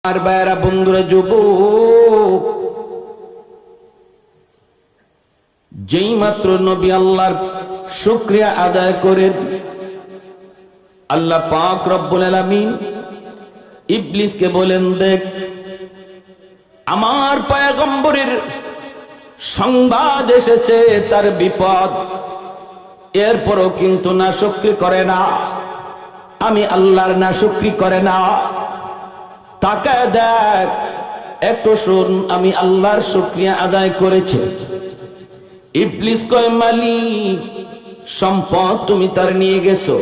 আর ভাইরা বন্ধুরা যুবক যেই মাত্র নবী আল্লাহর শুকরিয়া আদায় করে আল্লাহ পাক রব্বুল আলামিন ইবলিসকে বলেন, দেখ আমার পয়গম্বরের সংবাদ এসেছে তার বিপদ, এরপরও কিন্তু নাশুকরি করে না, আমি আল্লাহর নাশুকরি করে না। তাকায় দেখ, একটু শুন, আমি আল্লাহর শুকরিয়া আদায় করেছি। ইবলিস কয়, মালিক সম্পদ তুমি তার নিয়ে গেছো,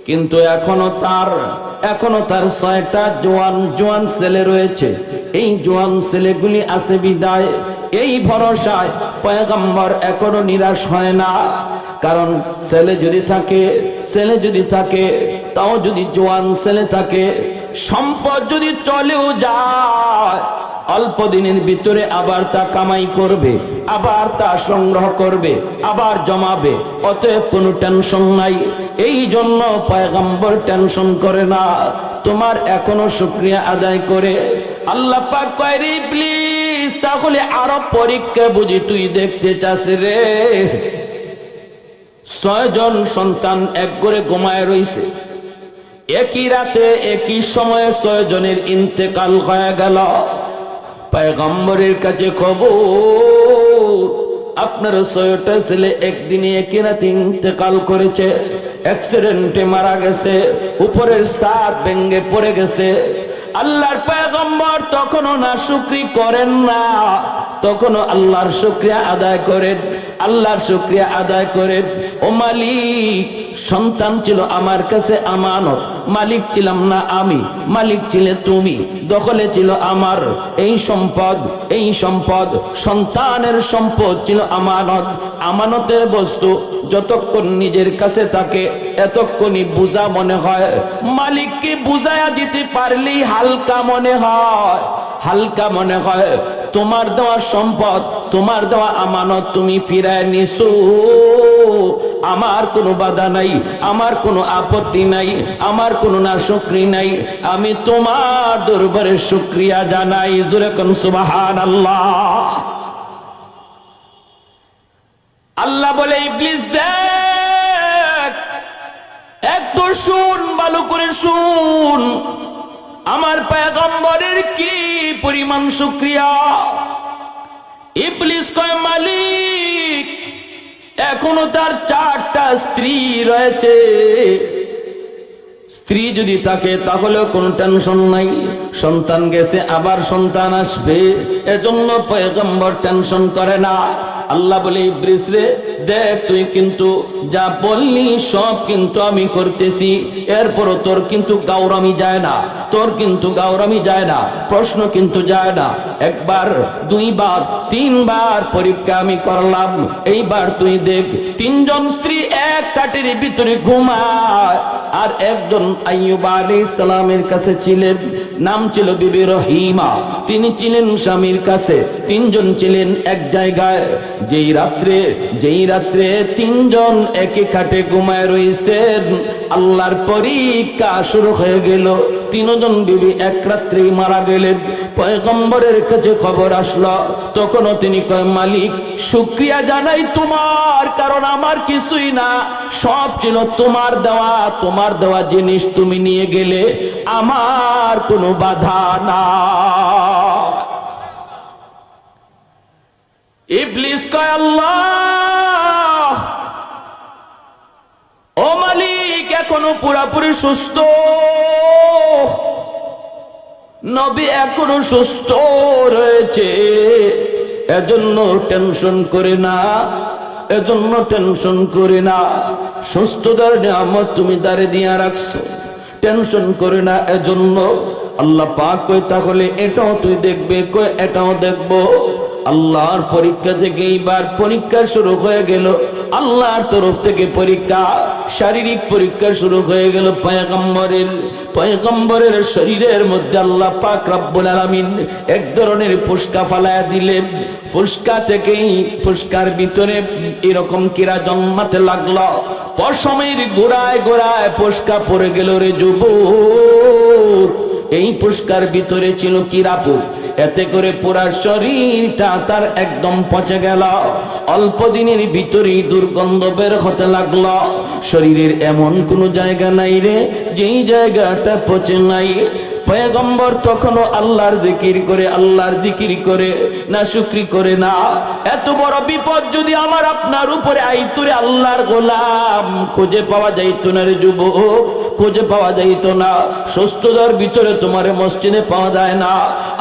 কিন্তু এখনো তার 6টা জোয়ান ছেলে রয়েছে। এই জোয়ান ছেলেগুলি আছে বিদায় এই ভরসায় পয়গম্বর এখনো নিরাশ হয় না। কারণ ছেলে যদি থাকে তাও যদি জোয়ান ছেলে থাকে, সম্পদ যদি চলেও যায় অল্প দিনের ভিতরে আবার তা কামাই করবে, আবার তা সংগ্রহ করবে, আবার জমাবে, অতএব কোনো টেনশন নাই। এই জন্য পয়গম্বর টেনশন করে না, তোমার এখনো শুকরিয়া আদায় করে। আল্লাহ পাক কয়, রে ইবলিস, তাহলে আরো পরীক্ষা বুঝি তুই দেখতে চাস রে? 6 জন সন্তান এক করে ঘুমায় রইছে, একই রাতে একই সময়ে 6 জনের ইন্তেকাল হয়ে গেল। পয়গম্বরের কাছে খবর, আপনার 6টা ছেলে একদিনে একই রাতে ইন্তেকাল করেছে, অ্যাক্সিডেন্টে মারা গেছে, উপরের ছাদ ভেঙে পড়ে গেছে। আল্লাহর পয়গম্বর তখনও নাশুকরি করেন না, তখনও আল্লাহর শুকরিয়া আদায় করেন, আল্লাহর শুকরিয়া আদায় করেন। ও মালিক, সন্তান ছিল আমার কাছে আমানত, মালিক ছিলাম না আমি, মালিক ছিলে তুমি, দখলে ছিল আমার। এই সম্পদ সন্তানের সম্পদ ছিল আমানত, আমানতের বস্তু যতক্ষণ নিজের কাছে থাকে এতক্ষণই বোঝা মনে হয়, মালিককে বুঝায়া দিতে পারলেই হালকা মনে হয়। তোমার দেওয়া সম্পদ, তোমার দেওয়া আমানত তুমি ফিরায় নিছো, আমার কোনো বাধা নাই, আমার কোনো আপত্তি নাই, আমার কোনো নাশুকরি নাই, আমি তোমার দরবারে শুকরিয়া জানাই। জোরে কোন সুবহানাল্লাহ। আল্লাহ বলে, ইবলিস দেখ, একটু শুন, ভালো করে শুন, আমার পয়গম্বরের কি পরিমাণ শুকরিয়া। ইবলিস কয়, মালিক এখনো তার 4টা স্ত্রী রয়েছে, স্ত্রী যদি থাকে তাহলেও কোনো টেনশন নাই, সন্তান গেছে আবার সন্তান আসবে, এজন্য পয়গম্বর টেনশন করে না। আল্লাহ বলে, ইবলিস রে, দেখ তুই কিন্তু যা বললি সব কিন্তু আমি করতেছি, এরপরও তোর কিন্তু গাওরামি যায় না, প্রশ্ন কিন্তু যায় না। 1 বার 2 বার 3 বার পরীক্ষা আমি করলাম, এইবার তুই দেখ, 3 জন স্ত্রী এক কাঠের ভিতরে ঘুমায়, আর একজন আইয়ুব আলাইহিস সালামের কাছে ছিলেন, নাম ছিল বিবি রহিমা, তিনি ছিলেন স্বামীর কাছে, 3 জন ছিলেন এক জায়গায়। যেই রাত্রে 3 জন একই খাটে ঘুমায় রইছেন, আল্লাহর পরীক্ষা শুরু হয়ে গেল। 3 জন বিবি এক রাত্রেই মারা গেলেন। পয়গম্বরের কাছে খবর আসলো, তখনও তিনি কয়, মালিক শুকরিয়া জানাই তোমার, কারণ আমার কিছুই না, সব ছিল তোমার দেওয়া জিনিস তুমি নিয়ে গেলে, আমার কোনো বাধা না। ইবলিস কয়, আল্লাহ, ও মালিক এখনো পুরাপুরি সুস্থ, নবী এখনো সুস্থ রয়েছে, এজন্য টেনশন করে না, সুস্থতার নিয়ামত তুমি দাঁড়ে দিয়া রাখছো, টেনশন করে না। এজন্য আল্লাহ পাক কয়, তাহলে এটাও তুই দেখবে? কয়, এটাও দেখবো। আল্লাহর পরীক্ষা থেকে এইবার পরীক্ষা শুরু হয়ে গেল, আল্লাহর তরফ থেকে পরীক্ষা, শারীরিক পরীক্ষা শুরু হয়ে গেল। পয়গম্বরের শরীরের মধ্যে আল্লাহ পাক রব্বুল আলামিন এক ধরনের ফুসকা ফালায়া দিলেন, ফুসকার ভিতরে এরকম কিরা জন্মাতে লাগলো, পশমের গোড়ায় ফুসকা পড়ে গেল রে যুবক। এই পুষ্কার ভিতরে ছিল কিরাপুর, এতে করে পুরা শরীরটা তার একদম পচে গেল। অল্প দিনের ভিতরেই দুর্গন্ধ বের হতে লাগলো। শরীরের এমন কোনো জায়গা নাই রে যেই জায়গাটা পচে নাই। পয়গম্বর তখনও আল্লাহর জিকির করে, আল্লাহর জিকির করে, না শুকরি করে না। এত বড় বিপদ যদি আমার আপনার উপরে আইতুরে আল্লাহর গোলাম, খুঁজে পাওয়া যাইতো না রে যুবক, খুঁজে পাওয়া যাইতো না। সুস্থতার ভিতরে তোমার মসজিদে পাওয়া যায় না।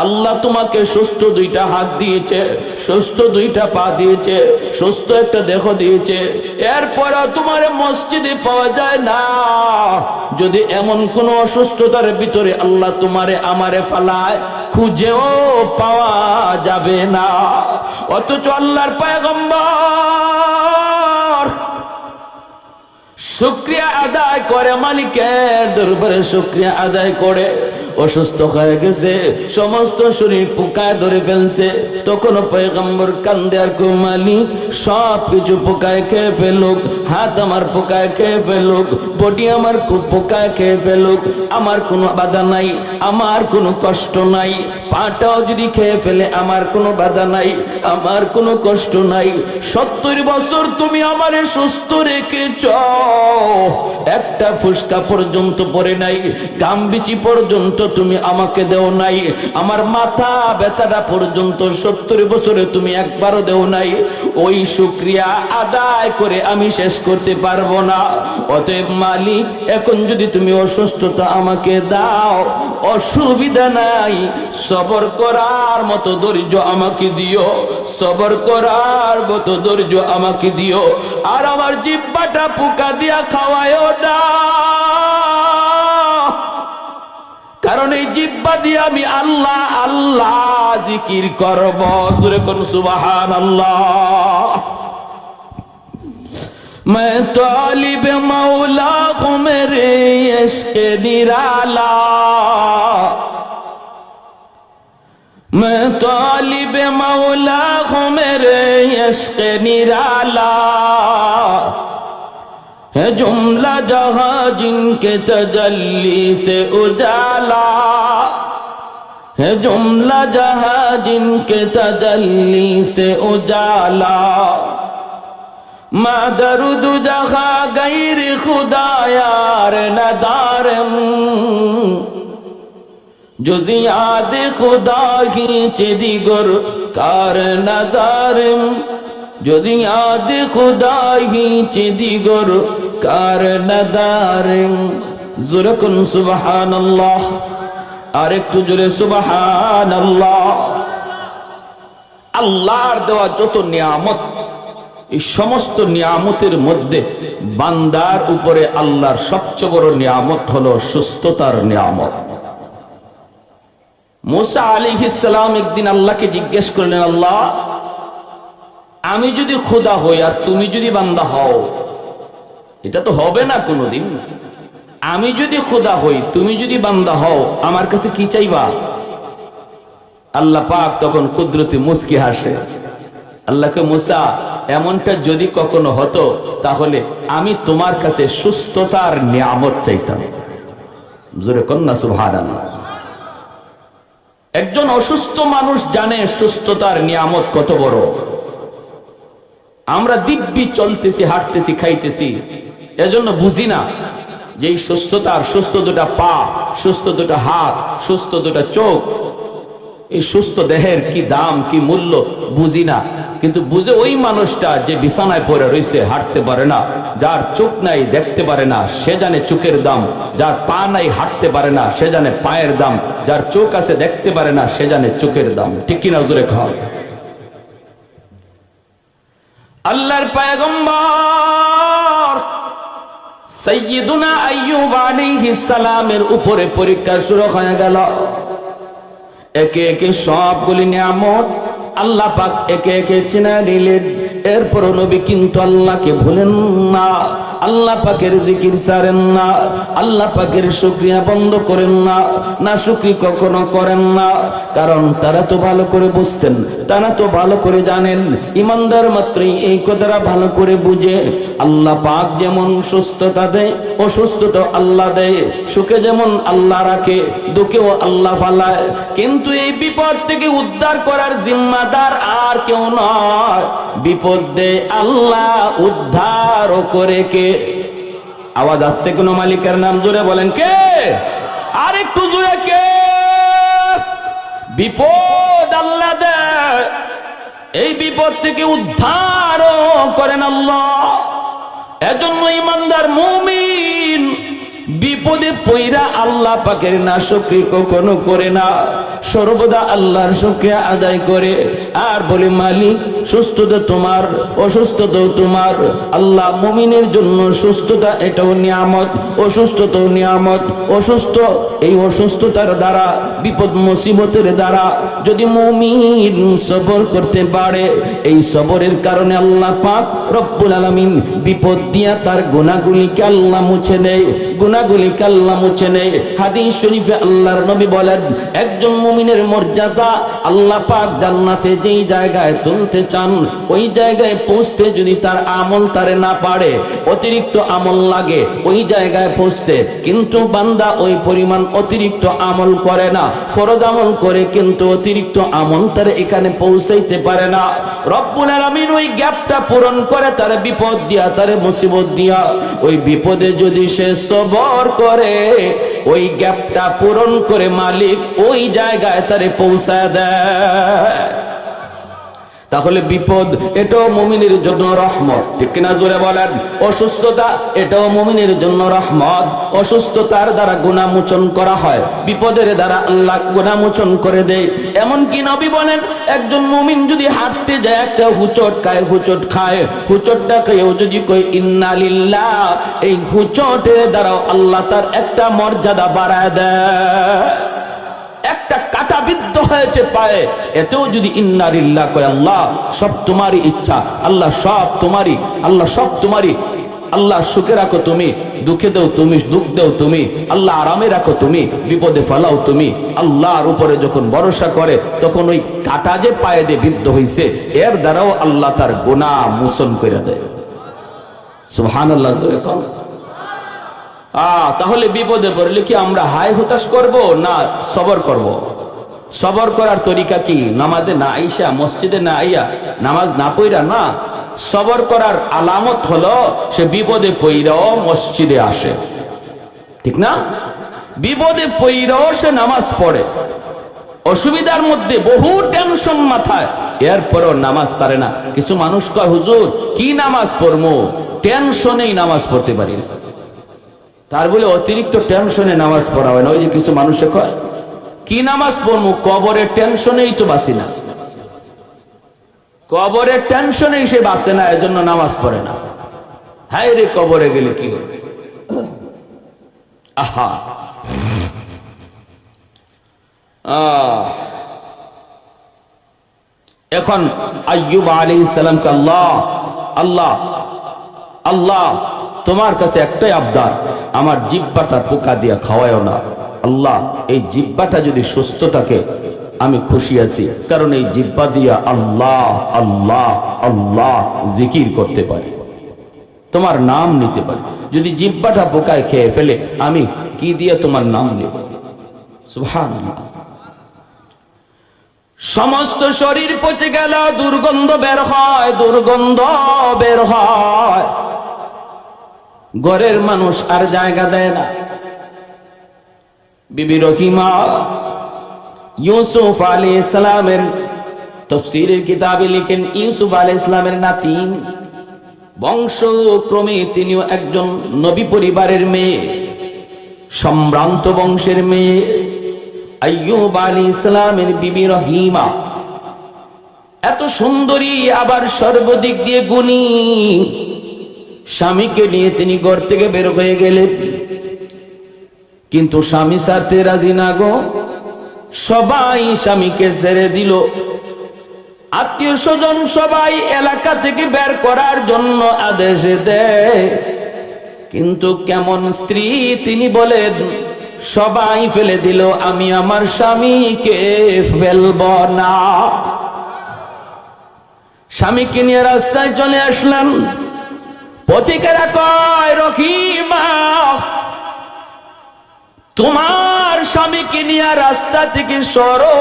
আল্লাহ তোমাকে সুস্থ দুইটা হাত দিয়েছে, সুস্থ দুইটা পা দিয়েছে, সুস্থ একটা দেহ দিয়েছে, এরপর তোমার মসজিদে পাওয়া যায় না। যদি এমন কোন অসুস্থতার ভিতরে আল্লাহ তোমারে আমারে ফালায়, খুঁজেও পাওয়া যাবে না। অথচ আল্লাহর পয়গম্বর শুকরিয়া আদায় করে, মালিকের দরবারে শুকরিয়া আদায় করে। অসুস্থ হয়ে গেছে, সমস্ত শরীর পোকায় ধরে ফেলছে, তখন পয়গম্বর কান্দে আর কো, মালিক সব কিছু পোকায় খেয়ে ফেলুক, হাত আমার পোকায় খেয়ে ফেলুক, বডি আমার পোকায় খেয়ে ফেলুক, আমার কোনো বাধা নাই, আমার কোনো কষ্ট নাই। পাটাও যদি খেয়ে ফেলে আমার কোনো বাধা নাই, আমার কোনো কষ্ট নাই। 70 বছর তুমি আমারে সুস্থ রেখেছ, একটা ফুসকা পর্যন্ত পড়ে নাই, গামবিচি পর্যন্ত তুমি আমাকে দেও নাই, আমার মাথা ব্যথাটা পর্যন্ত 70 বছরে তুমি একবারও দেও নাই। ওই শুকরিয়া আদায় করে আমি শেষ করতে পারবো না। অতএব মালিক, এখন যদি তুমি অসুস্থতা আমাকে দাও, অসুবিধা নাই, সবর করার মতো ধৈর্য আমাকে দিও, সবর করার মতো ধৈর্য আমাকে দিও। আর আমার জিহ্বাটা পোকা দিয়া খাওয়ায়ও না, কারণ এই জিহ্বা দিয়ে আমি আল্লাহ আল্লাহ জিকির করব। জোরে কোন সুবহানাল্লাহ। मैं तालिब मौला को मेरे इश्क़ निराला, मैं तालिब मौला को मेरे इश्क़ निराला, है जुमला जहां जिनके तजल्ली से उजाला, है जुमला जहां जिनके तजल्ली से उजाला, मा दरुद जहां गैर खुदा यार नदारम, जुज़ याद खुदा ही दिगर कार नदारम, जुज़ याद खुदा ही दिगर कार नदारम। ज़ोरे कुन सुबहानल्लाह, আর একটু জোরে সুবহানাল্লাহ। আল্লাহর দেওয়া যত নিয়ামত, এই সমস্ত নিয়ামতের মধ্যে বান্দার উপরে আল্লাহর সবচেয়ে বড় নিয়ামত হলো সুস্থতার নিয়ামত। মুসা আলাইহিস সালাম একদিন আল্লাহকে জিজ্ঞেস করলেন, আল্লাহ, আমি যদি খোদা হই আর তুমি যদি বান্দা হও, এটা তো হবে না কোনোদিন। আমি যদি খোদা হই, তুমি যদি বান্দা হও, আমার কাছে কি চাইবা? আল্লাহ পাক তখন কুদরতি মুস্কি হাসে। আল্লাহকে, মুসা, এমনটা যদি কখনো হতো তাহলে আমি তোমার কাছে সুস্থতার নিয়ামত চাইতাম। জোরে কন্যা সুবহানাল্লাহ। একজন অসুস্থ মানুষ জানে সুস্থতার নিয়ামত কত বড়। আমরা দিব্যি চলতেছি, হাঁটতেছি, খাইতেছি, এজন্য বুঝি না যে এই সুস্থতার, সুস্থ দুটা পা, সুস্থ দুটা হাত, সুস্থ দুটা চোখ, এই সুস্থ দেহের কি দাম, কি মূল্য বুঝি না। কিন্তু বুঝে ওই মানুষটা যে বিছানায় পড়ে রয়েছে, হাঁটতে পারে না, যার চোখ নাই, দেখতে পারে না, সে জানে চোখের দাম। যার পা নাই, হাঁটতে পারে না, সে জানে পায়ের দাম। যার চোখ আছে, দেখতে পারে না, সে জানে চোখের দাম। ঠিক কিনা জোরে খাও। আল্লাহর পয়গম্বর সাইয়্যিদুনা আইয়ুব আলাইহিস সালামের উপরে পরীক্ষা শুরু হয়ে গেল। একে একে সবগুলি নিয়ামত আল্লাহ পাক একে একে চিনে নিলেন। এরপর নবী কিন্তু আল্লাহকে ভুলেন না। আল্লাহ পাকের জিকির ছাড়েন না, আল্লাহ পাকের শুকরিয়া বন্ধ করেন না, নাশুকরি কখনো করেন না। কারণ তারা তো ভালো করে বুঝতেন, তারা তো ভালো করে জানেন, ইমানদার মাত্রই এই কথাটা ভালো করে বুঝে আল্লাহ পাক যেমন সুস্থতা দেয়, অসুস্থতা আল্লাহ দেয়, সুখে যেমন আল্লাহ রাখে, দুঃখেও আল্লাহ ফালায়। কিন্তু এই বিপদ থেকে উদ্ধার করার জিম্মাদার আর কেউ নয়, বিপদ দেয় আল্লাহ, উদ্ধার করে কে? আওয়াজ আসতে কোনো মালিকের নাম জোরে বলেন কে? আর একটু জোরে কে? বিপদ আল্লাহ দেয়, এই বিপদ থেকে উদ্ধার করেন আল্লাহ। এজন্য ইমানদার মুমিন বিপদে পইরা আল্লাহ পাকের নাশুকরি কখনো করে না, সর্বদা আল্লাহর শুকরিয়া আদায় করে আর বলে মালিক সুস্থতা তোমার, অসুস্থতাও তোমার। আল্লাহ মুমিনের জন্য সুস্থতা এটাও নিয়ামত, অসুস্থতাও নিয়ামত। অসুস্থ, এই অসুস্থতার দ্বারা, বিপদ মুসিবতের দ্বারা যদি মুমিন সবর করতে পারে, এই সবরের কারণে আল্লাহ পাক রব্বুল আলামিন বিপদ দিয়া তার গুনাহগুলিকে আল্লাহ মুছে দেয়, গুনাহগুলিকে আল্লাহ মুছে নেয়। হাদিস শরীফে আল্লাহর নবী বলেন, একজন মুমিনের মর্যাদা আল্লাহ পাক জান্নাতে যেই জায়গায় তুলতে চান, ওই জায়গায় পৌঁছতে যদি তার আমল তারে না পারে, অতিরিক্ত আমল লাগে ওই জায়গায় পৌঁছতে, কিন্তু বান্দা ওই পরিমাণ অতিরিক্ত আমল করে না, ফরজ আমল করে, কিন্তু অতিরিক্ত আমল তারে এখানে পৌঁছাইতে পারে না। রব্বুল আলামিন ওই গ্যাপটা পূরণ করে তারে বিপদ দিয়া, তারে মুসিবত দিয়া। ওই বিপদে যদি সে সবর করে, ওই গ্যাপটা পূরণ করে মালিক ওই জায়গায় তারে পৌঁছায় দেয়। তাহলে বিপদ এটাও মুমিনের জন্য রহমত, ঠিক কিনা জোরে বলেন? অসুস্থতা এটাও মুমিনের জন্য রহমত, অসুস্থতার দ্বারা গুনাহ মোচন করা হয়, বিপদের দ্বারা আল্লাহ গুনাহ মোচন করে দেয়। এমনকি নবী বলেন, একজন মুমিন যদি হাঁটতে যায়, একটা হুচট খায়, হুচট খায়, হুচটটা খেয়েও যদি কই ইন্না লিল্লাহ, এই হুচটের দ্বারাও আল্লাহ তার একটা মর্যাদা বাড়ায় দেয়। একটা কাটা বিদ্ধ হয়েছে পায়ে, এতেও যদি ইন্না লিল্লাহ কয়, আল্লাহ সব তোমারই ইচ্ছা, আল্লাহ সব তোমারই, আল্লাহ সব তোমারই, আল্লাহ সুখে রাখো তুমি, দুঃখে দেও তুমি, দুঃখ দেও তুমি, আল্লাহ আরামে রাখো তুমি, বিপদে ফেলাও তুমি। আল্লাহর উপরে যখন ভরসা করে, তখন ওই কাটা যে পায়ে দিয়ে বিদ্ধ হইছে, এর দ্বারাও আল্লাহ তার গুনাহ মোচন করে দেয়। সুবহানাল্লাহ। তাহলে বিপদে পড়লে কি আমরা হায় হতাশ করব না সবর করব? সবর করার তরিকা কি? নামাজে না আইসা, মসজিদে না আইয়া, নামাজ না পড়া না। সবর করার আলামত হলো সে বিপদে পড়াও মসজিদে আসে, ঠিক না? বিপদে পড়াও সে নামাজ পড়ে, অসুবিধার মধ্যে বহু টেনশন মাথায়, এরপরও নামাজ ছাড়ে না। কিছু মানুষ কয়, হুজুর কি নামাজ পড়বো, টেনশনেই নামাজ পড়তে পারি না। তার বলে অতিরিক্ত টেনশনে নামাজ পড়া হয় না। ওই যে কিছু মানুষে কয়, কি নামাজ পড়বো, কবরের টেনশনেই তো বাঁচি না, কবরের টেনশনেই সে বাঁচে না, এজন্য নামাজ পড়ে না। হায় রে, কবরে গেলে কি হবে? আহা, এখন আইয়ুব আলাইহিস সালামকে আল্লাহ আল্লাহ আল্লাহ তোমার কাছে একটাই আবদার, আমার জিহ্বাটা পোকা দিয়া খাওয়ায়ও না। আল্লাহ এই জিহ্বাটা যদি সুস্থ থাকে আমি খুশি আছি, কারণ এই জিহ্বা দিয়া আল্লাহ আল্লাহ আল্লাহ জিকির করতে পারি, তোমার নাম নিতে পারি। যদি জিহ্বাটা পোকায় খেয়ে ফেলে, আমি কি দিয়ে তোমার নাম নেব? সুবহানাল্লাহ। সমস্ত শরীর পচে গেল, দুর্গন্ধ বের হয়, দুর্গন্ধ বের হয়, ঘরের মানুষ আর জায়গা দেয় না। বিবি রহিমা ইউসুফ আলাইহিস সালামের তাফসীরের কিতাবে লিখেন, ইউসুফ আলাইহিস সালামের নাতি, বংশক্রমে তিনিও একজন নবী পরিবারের মেয়ে, সম্ভ্রান্ত বংশের মেয়ে। আইয়ুব আলাইহিস সালামের বিবি রহিমা এত সুন্দরী, আবার সর্বদিক দিয়ে গুণী। স্বামীকে নিয়ে তিনি ঘর থেকে বের হয়ে গেলেন, কিন্তু স্বামী ছাড়তে রাজি না গো। সবাই স্বামীকে ছেড়ে দিল, আত্মীয় স্বজন সবাই এলাকা থেকে বের করার জন্য আদেশ দেয়। কিন্তু কেমন স্ত্রী তিনি বলেন, সবাই ফেলে দিল, আমি আমার স্বামীকে ফেলব না। স্বামীকে নিয়ে রাস্তায় চলে আসলেন। পথিকেরা কয়, রহিমা, তোমার স্বামীকে নিয়ে রাস্তা থেকে সরো,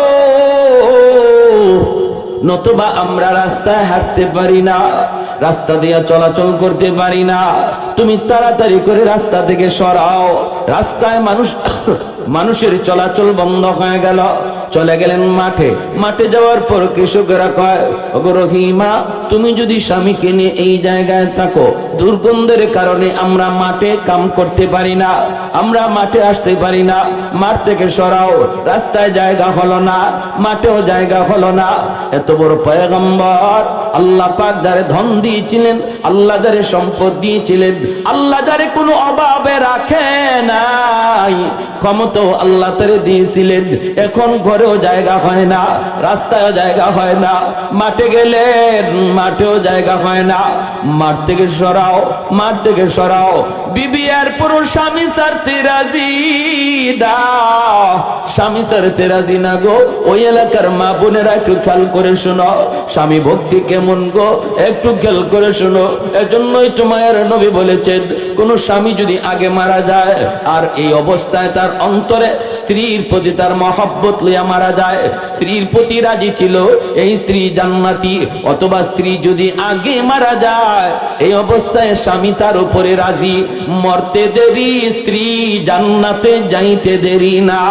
নতুবা আমরা রাস্তায় হাঁটতে পারি না, রাস্তা দিয়ে চলাচল করতে পারি না, তুমি তাড়াতাড়ি করে রাস্তা থেকে সরাও। রাস্তায় মানুষের চলাচল বন্ধ হয়ে গেল। চলে গেলেন মাঠে। মাঠে যাওয়ার পর কৃষকেরা কয়, ওগো রহিমা, তুমি যদি স্বামীকে নিয়ে এই জায়গায় থাকো, দুর্গন্ধের কারণে আমরা মাঠে কাম করতে পারি না, আমরা মাঠে আসতে পারি না, মাঠ থেকে সরাও। রাস্তায় জায়গা হলো না, মাঠেও জায়গা হলো না। এত বড় পয়গম্বর, আল্লাহ পাক যারে ধন দিয়েছিলেন, আল্লাহ যারে সম্পদ দিয়েছিলেন, আল্লাহ যারে কোনো অভাবে রাখে নাই, ক্ষমতাও আল্লাহ তারে দিয়েছিলেন, এখন ঘরেও জায়গা হয় না, রাস্তায়ও জায়গা হয় না, মাঠে গেলেন মাঠেও জায়গা হয় না, মাঠ থেকে সরাও, মাঠ থেকে সরাও। বিবি আর পুরো স্বামী ছাড়তে রাজি না, স্বামী ছাড়তে রাজি না গো। ওই এলাকার মা বোনেরা একটু খেয়াল করে শোনো, স্বামী ভক্তি কেমন গো, একটু খেয়াল করে শোনো। এজন্যই তো মায়ের নবী বলেছেন, কোন স্বামী যদি আগে মারা যায় আর এই অবস্থায় তার অন্তরে স্ত্রীর প্রতি তার মহব্বত লইয়া মারা যায়, স্ত্রীর প্রতি রাজি ছিল, এই স্ত্রী জান্নাতি। অথবা স্ত্রী যদি আগে মারা যায়, এই অবস্থায় স্বামী তার উপরে রাজি, মরতে দেরি, স্ত্রী জান্নাতে যাইতে দেরি না।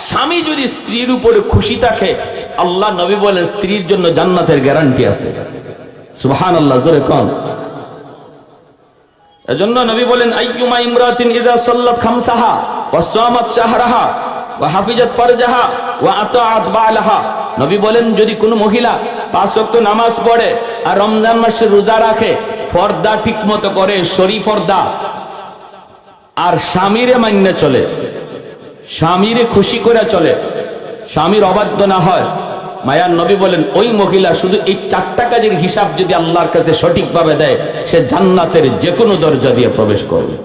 স্বামী যদি স্ত্রীর উপরে খুশি থাকে, আল্লাহ নবী বলেন স্ত্রীর জন্য জান্নাতের গ্যারান্টি আছে। সুবহানাল্লাহ, জোরে কোন। এজন্য নবী বলেন, আইয়ুমা ইমরাতিন ইযা সাল্লাত খামসাহা ওয়া সামাত শাহরাহা ওয়া হাফিজাত ফারজাহা ওয়া আতাআত বালাহা। নবী বলেন, যদি কোনো মহিলা 5 ওয়াক্ত নামাজ পড়ে আর রমজান মাসে রোজা রাখে, পর্দা ঠিকমতো করে, শরী পর্দা, আর স্বামীরে মান্য চলে, স্বামীরে খুশি করে চলে, স্বামীর অবাধ্য না হয়, মায়ার নবী বলেন ওই মহিলা শুধু এই 4টা কাজের হিসাব যদি আল্লাহর কাছে সঠিকভাবে দেয়, সে জান্নাতের যে কোনো দরজা দিয়ে প্রবেশ করবে।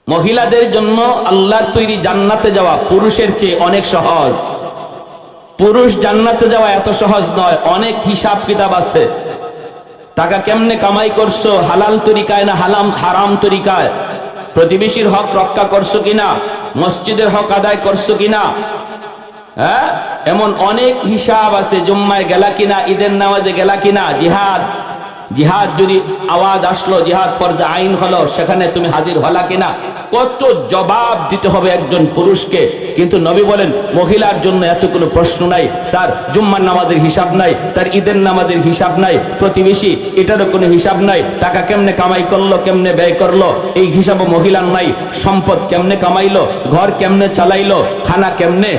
মহিলাদের জন্য আল্লাহর তৈরি জান্নাতে যাওয়া পুরুষের চেয়ে অনেক সহজ। পুরুষ জান্নাতে যাওয়া এত সহজ নয়, অনেক হিসাব কিতাব আছে। টাকা কেমনে কামাই করছো, হালাল তরিকায় না হারাম তরিকায়, প্রতিবেশীর হক রক্ষা করছো কিনা, মসজিদের হক আদায় করছো কিনা, হ্যাঁ, এমন অনেক হিসাব আছে। জুম্মায় গেলা কিনা, ঈদের নামাজে গেলা কিনা, জিহাদ যদি আওয়াজ আসলো, জিহাদ ফরজে আইন হলো, সেখানে তুমি হাজির হলা কিনা, কত জবাব দিতে হবে একজন পুরুষকে। কিন্তু নবী বলেন মহিলার জন্য এত কোনো প্রশ্ন নাই, তার জুম্মার নামাজের হিসাব নাই, তার ঈদের নামাজের হিসাব নাই, প্রতিবেশী এটারও কোনো হিসাব নাই, টাকা কেমনে কামাই করলো, কেমনে ব্যয় করলো, এই হিসাবও মহিলার নাই, সম্পদ কেমনে কামাইলো, ঘর কেমনে চালাইলো, খানা কেমনে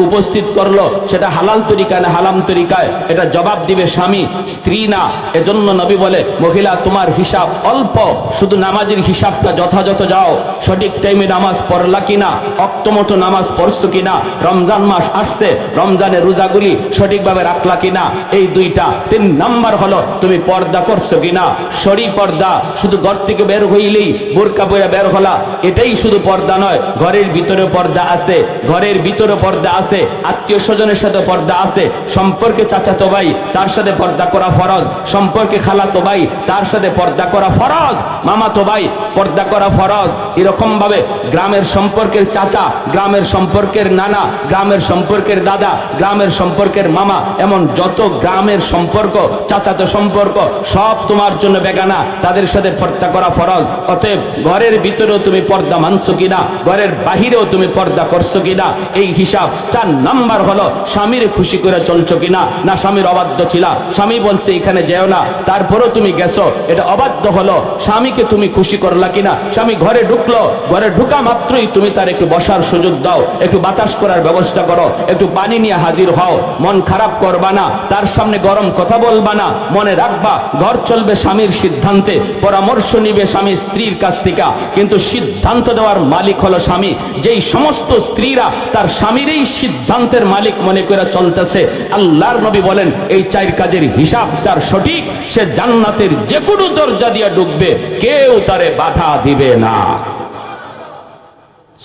উপস্থিত করলো, সেটা হালাল তরিকায় না হারাম তরিকায়, এটা জবাব দিবে স্বামী, স্ত্রী না। এজন্য নবী বলে, মহিলা তোমার হিসাব অল্প, শুধু নামাজের হিসাবটা যথাযথ যাও, সঠিক টাইমে নামাজ পড়লা কিনা, অক্তমতো নামাজ পড়ছো কিনা, রমজান মাস আসছে, রমজানের রোজাগুলি সঠিকভাবে রাখলা কিনা, এই দুইটা। 3 নাম্বার হলো তুমি পর্দা করছো কিনা। শরী পর্দা শুধু ঘর থেকে বের হইলেই বোরকা পরে বের হলা, এটাই শুধু পর্দা নয়, ঘরের ভিতরে পর্দা আছে, ঘরের ভিতরে পর্দা আছে, আত্মীয় স্বজনের সাথে পর্দা আছে, সম্পর্কে চাচাতো ভাই তার সাথে পর্দা করা ফরজ, সম্পর্কে খালাতো ভাই তার সাথে পর্দা করা ফরজ, মামাতো ভাই পর্দা করা ফরজ। এরকম ভাবে গ্রামের সম্পর্কের চাচা, গ্রামের সম্পর্কের নানা, গ্রামের সম্পর্কের দাদা, গ্রামের সম্পর্কের মামা, এমন যত গ্রামের সম্পর্ক, চাচাতো সম্পর্ক, সব তোমার জন্য বেগানা, তাদের সাথে পর্দা করা ফরজ। অতএব ঘরের ভিতরেও তুমি পর্দা মানছো কিনা, ঘরের বাহিরেও তুমি পর্দা করছো কিনা, এই হিসাব। 4 নাম্বার হলো স্বামীর খুশি করে চলছো কিনা, না স্বামীর অবাধ্য ছিলা, স্বামী বলছে এখানে যেও না, তারপরেও তুমি গেছো, এটা অবাধ্য হলো। স্বামীকে তুমি খুশি করলা কিনা, স্বামী ঘরে ঢুকলো, ঘরে ঢোকা মাত্রই তুমি তার একটু বসার সুযোগ দাও, একটু বাতাস করার ব্যবস্থা করো, একটু পানি নিয়ে হাজির হও। মন খারাপ করবা না, তার সামনে গরম কথা বলবা না। মনে রাখবা, ঘর চলবে স্বামীর সিদ্ধান্তে, পরামর্শ নিবে স্বামী স্ত্রীর কাছ থেকে, কিন্তু সিদ্ধান্ত দেওয়ার মালিক হলো স্বামী। যেই সমস্ত স্ত্রীরা তার স্বামীর এই সিদ্ধান্তের মালিক মনে করে চলতেছে, আল্লাহর নবী বলেন এই 4 কাজের হিসাব যার সঠিক, সে জান্নাতের যে কোনো দরজা দিয়ে ঢুকবে, কেউ তারে বাধা দিবে না।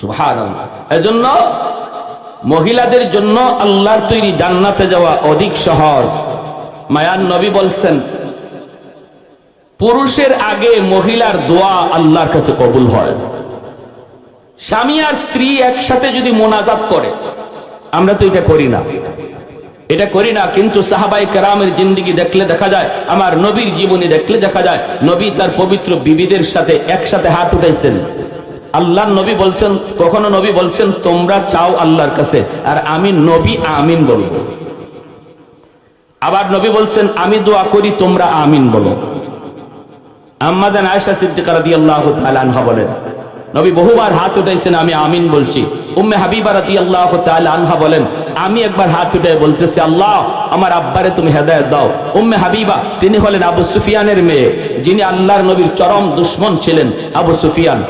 সুবহানাল্লাহ। এজন্য মহিলাদের জন্য আল্লাহর তৈরি জান্নাতে যাওয়া অধিক সহজ। মায়ার নবী বলছেন, পুরুষের আগে মহিলার দোয়া আল্লাহর কাছে কবুল হয়। স্বামী আর স্ত্রী একসাথে যদি মোনাজাত করে, আমরা তো এটা করি না, কিন্তু সাহাবায়ে কেরামের জিন্দেগি দেখলে দেখা যায়, আমার নবীর জীবনী দেখলে দেখা যায়, নবী তার পবিত্র বিবিদের সাথে একসাথে হাত উঠাইছেন। আল্লাহর নবী বলছেন, কখনো নবী বলছেন তোমরা চাও আল্লাহর কাছে, আর আমি নবী আমিন বলবো। আবার নবী বলছেন আমি দোয়া করি, তোমরা আমিন বলো। আম্মা জান আয়েশা সিদ্দিকা রাদিয়াল্লাহু তাআলা আনহা বলেন, নবী বহুবার হাত উঠাইছেন, আমি আমিন বলছি। উম্মে হাবিবা রাদিয়াল্লাহু তাআলা আনহা বলেন, আমি একবার হাত উঠাই বলতেছি, আল্লাহ আমার আব্বারে তুমি হেদায়েত দাও। উম্মে হাবিবা তিনি হলেন আবু সুফিয়ানের মেয়ে, যিনি আল্লাহর নবীর চরম দুশমন ছিলেন আবু সুফিয়ান,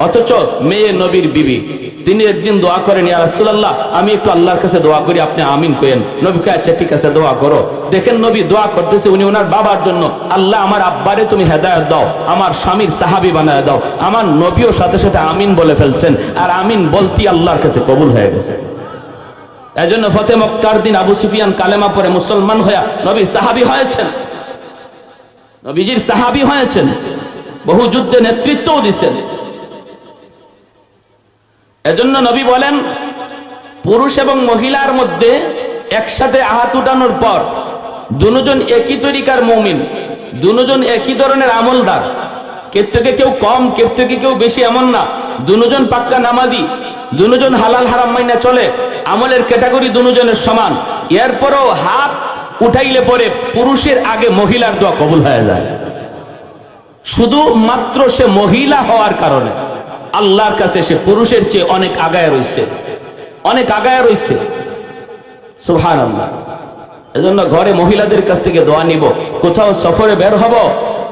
অথচ মেয়ে নবীর বিবি। তিনি একদিন দোয়া করেন, ইয়া রাসূলুল্লাহ আমি একটু আল্লাহর কাছে দোয়া করি, আপনি আমিন করেন। নবীকে আচ্ছা ঠিক আছে দোয়া করো। দেখেন নবী দোয়া করতেছে, উনি ওনার বাবার জন্য, আল্লাহ আমার আব্বারে তুমি হেদায়েত দাও, আমার স্বামীর সাহাবী বানায় দাও। আমার নবীও সাথে সাথে আমিন বলে ফেলছেন, আর আমিন বলতেই আল্লাহর কাছে কবুল হয়ে গেছে। এজন্য ফতে মক্কার দিন আবু সুফিয়ান কালেমা পড়ে মুসলমান হয়ে নবীর সাহাবী হয়েছেন, নবীজির সাহাবী হয়েছেন, বহু যুদ্ধে নেতৃত্বও দিয়েছেন। এজন্য নবী বলেন, পুরুষ এবং মহিলার মধ্যে একসাথে হাত উঠানোর পর দুজন একই তরিকার মুমিন, দুজন একই ধরনের আমলদার, কেউ থেকে কেউ কম, কেউ থেকে কেউ বেশি এমন না। দুজন পাক্কা নামাজি, দুজন হালাল হারাম মাইনা চলে, আমলের ক্যাটাগরি দুজনের সমান। এরপরও হাত উঠাইলে পরে পুরুষের আগে মহিলার দোয়া কবুল হয়ে যায়, শুধু মাত্র সে মহিলা হওয়ার কারণে। আল্লাহর কাছে সে পুরুষের চেয়ে অনেক আগায় রয়েছে, অনেক আগায় রয়েছে। সুবহানাল্লাহ। এজন্য ঘরে মহিলাদের কাছ থেকে দোয়া নিব, কোথাও সফরে বের হব,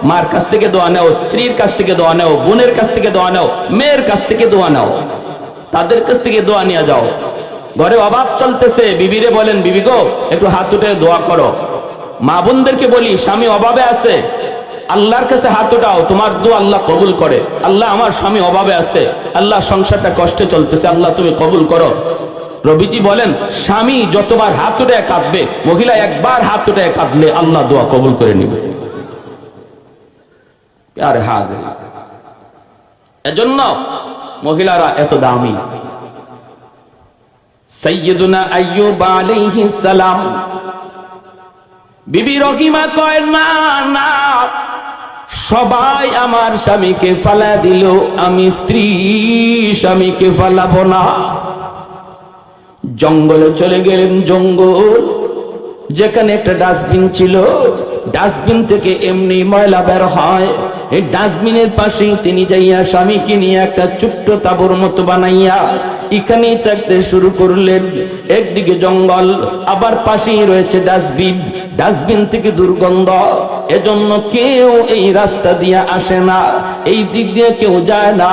মার কাছ থেকে দোয়া নাও, স্ত্রীর কাছ থেকে দোয়া নাও, বোনের কাছ থেকে দোয়া নাও, মেয়ের কাছ থেকে দোয়া নাও, তাদের কাছ থেকে দোয়া নিয়ে যাও। ঘরে অভাব চলতেছে, বিবিরে বলেন, বিবি গো একটু হাত উঠে দোয়া করো। মা বোনদেরকে বলি, স্বামী অভাবে আছে, আল্লাহর কাছে হাত উঠাও, তোমার দোয়া আল্লাহ কবুল করে। আল্লাহ আমার স্বামী অভাবে আছে, আল্লাহ সংসারটা কষ্টে চলতেছে, আল্লাহ তুমি কবুল করো। নবীজি বলেন, স্বামী যতবার হাত উঠে কাঁদবে, মহিলা একবার হাত উঠে কাঁদলে আল্লাহ দোয়া কবুল করে নিবে। আরে হ্যাঁ, এজন্য মহিলারা এত দামি। সাইয়্যিদুনা আইয়ুব আলাইহিস সালাম, বিবি রহিমা কয় না না, সবাই আমার স্বামীকে ফালা দিল, আমি স্ত্রী স্বামীকে ফালাবো না। জঙ্গলে চলে গেলেন, জঙ্গল যেখানে একটা ডাস্টবিন ছিল, ডাস্টবিন থেকে এমনি ময়লা বের হয়, এই ডাস্টবিনের পাশেই তিনি যাইয়া স্বামীকে নিয়ে একটা ছোট্ট তাঁবুর মতো বানাইয়া এখানেই থাকতে শুরু করলেন। একদিকে জঙ্গল, আবার পাশেই রয়েছে ডাস্টবিন, ডাস্টবিন থেকে দুর্গন্ধ, এজন্য কেউ এই রাস্তা দিয়ে আসে না, এই দিক দিয়ে কেউ যায় না।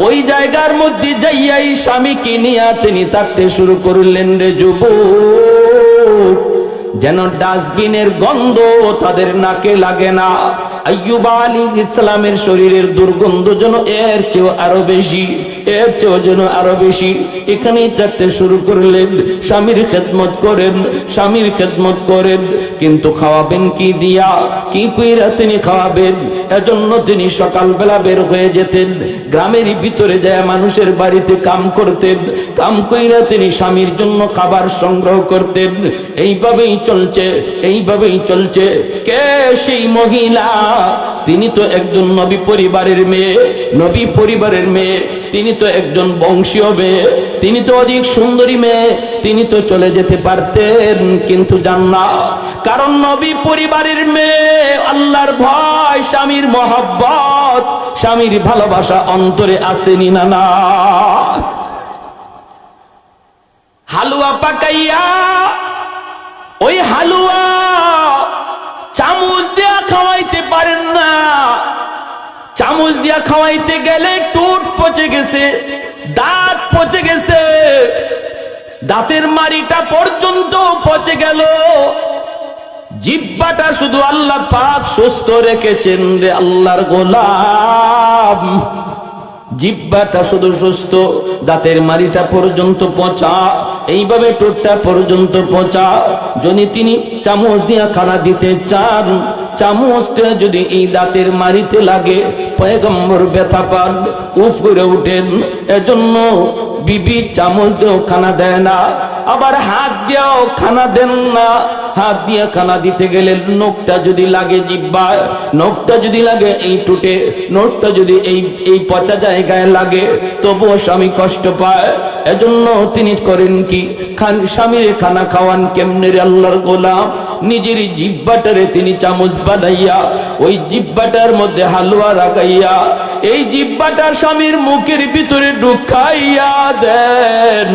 ওই জায়গার মধ্যে যাইয়াই স্বামীকে নিয়ে তিনি থাকতে শুরু করলেন। রে যুবক, যেন ডাস্টবিনের গন্ধ তাদের নাকে লাগে না। আইয়ুব আলাইহিস সালামের শরীরের দুর্গন্ধ যেন এর চেয়েও আরো বেশি, এর চেয়েও যেন আরো বেশি। এখানেই থাকতে শুরু করলেন, স্বামীর খেদমত করেন, স্বামীর খেদমত করেন, কিন্তু খাওয়াবেন কি দিয়া, কি কইরা তিনি খাওয়াবেন? এজন্য তিনি সকালবেলা বের হয়ে যেতেন, গ্রামের ভিতরে যায় মানুষের বাড়িতে কাম করতেন, কাম কইরা তিনি স্বামীর জন্য খাবার সংগ্রহ করতেন। এইভাবেই চলছে, এইভাবেই চলছে। কে সেই মহিলা? তিনি তো একজন নবী পরিবারের মেয়ে, নবী পরিবারের মেয়ে। তিনি তো একজন বংশীয় মেয়ে, তিনি তো অধিক সুন্দরী মেয়ে, তিনি তো চলে যেতে পারতেন, কিন্তু যান না। কারণ নবী পরিবারের মেয়ে, আল্লাহর ভয়, স্বামীর মহব্বত, স্বামীর ভালোবাসা অন্তরে আসেনি না না। হালুয়া পাকাইয়া, ওই হালুয়া চামচ দিয়া খাওয়াইতে পারেন না। চামচ দিয়া খাওয়াইতে গেলে ঠোঁট পচে গেছে, দাঁত পচে গেছে, দাঁতের মাড়িটা পর্যন্ত পচে গেল। জিহ্বাটা শুধু আল্লাহ পাক সুস্থ রেখেছেন রে আল্লাহর গোলাম। জিহ্বাটা শুধু সুস্থ, দাঁতের মাড়িটা পর্যন্ত পচা, এইভাবে ঠোঁটটা পর্যন্ত পচা। যদি তিনি চামচ দিয়া খানা দিতে চান, চামচটা যদি এই দাঁতের মাড়িতে লাগে, পয়গম্বর ব্যথা পান, উপরে উঠেন। এজন্য বিবি চামচ দিয়েও খানা দেয় না, আবার হাত দিয়েও খানা দেন না। হাত দিয়ে খানা দিতে গেলে নখটা যদি লাগে জিহ্বায়, নখটা যদি লাগে এই ঠোঁটে, নখটা যদি এই পচা জায়গায় লাগে, তবুও স্বামী কষ্ট পায়। এজন্য তিনি করেন কি, স্বামীর খানা খাওয়ান কেমনে রে আল্লাহর গোলাম? নিজের জিহ্বাটারে তিনি চামচ বানাইয়া, ওই জিহ্বাটার মধ্যে হালুয়া লাগাইয়া, এই জিহ্বাটার স্বামীর মুখের ভিতরে ঢুকাইয়া দেন।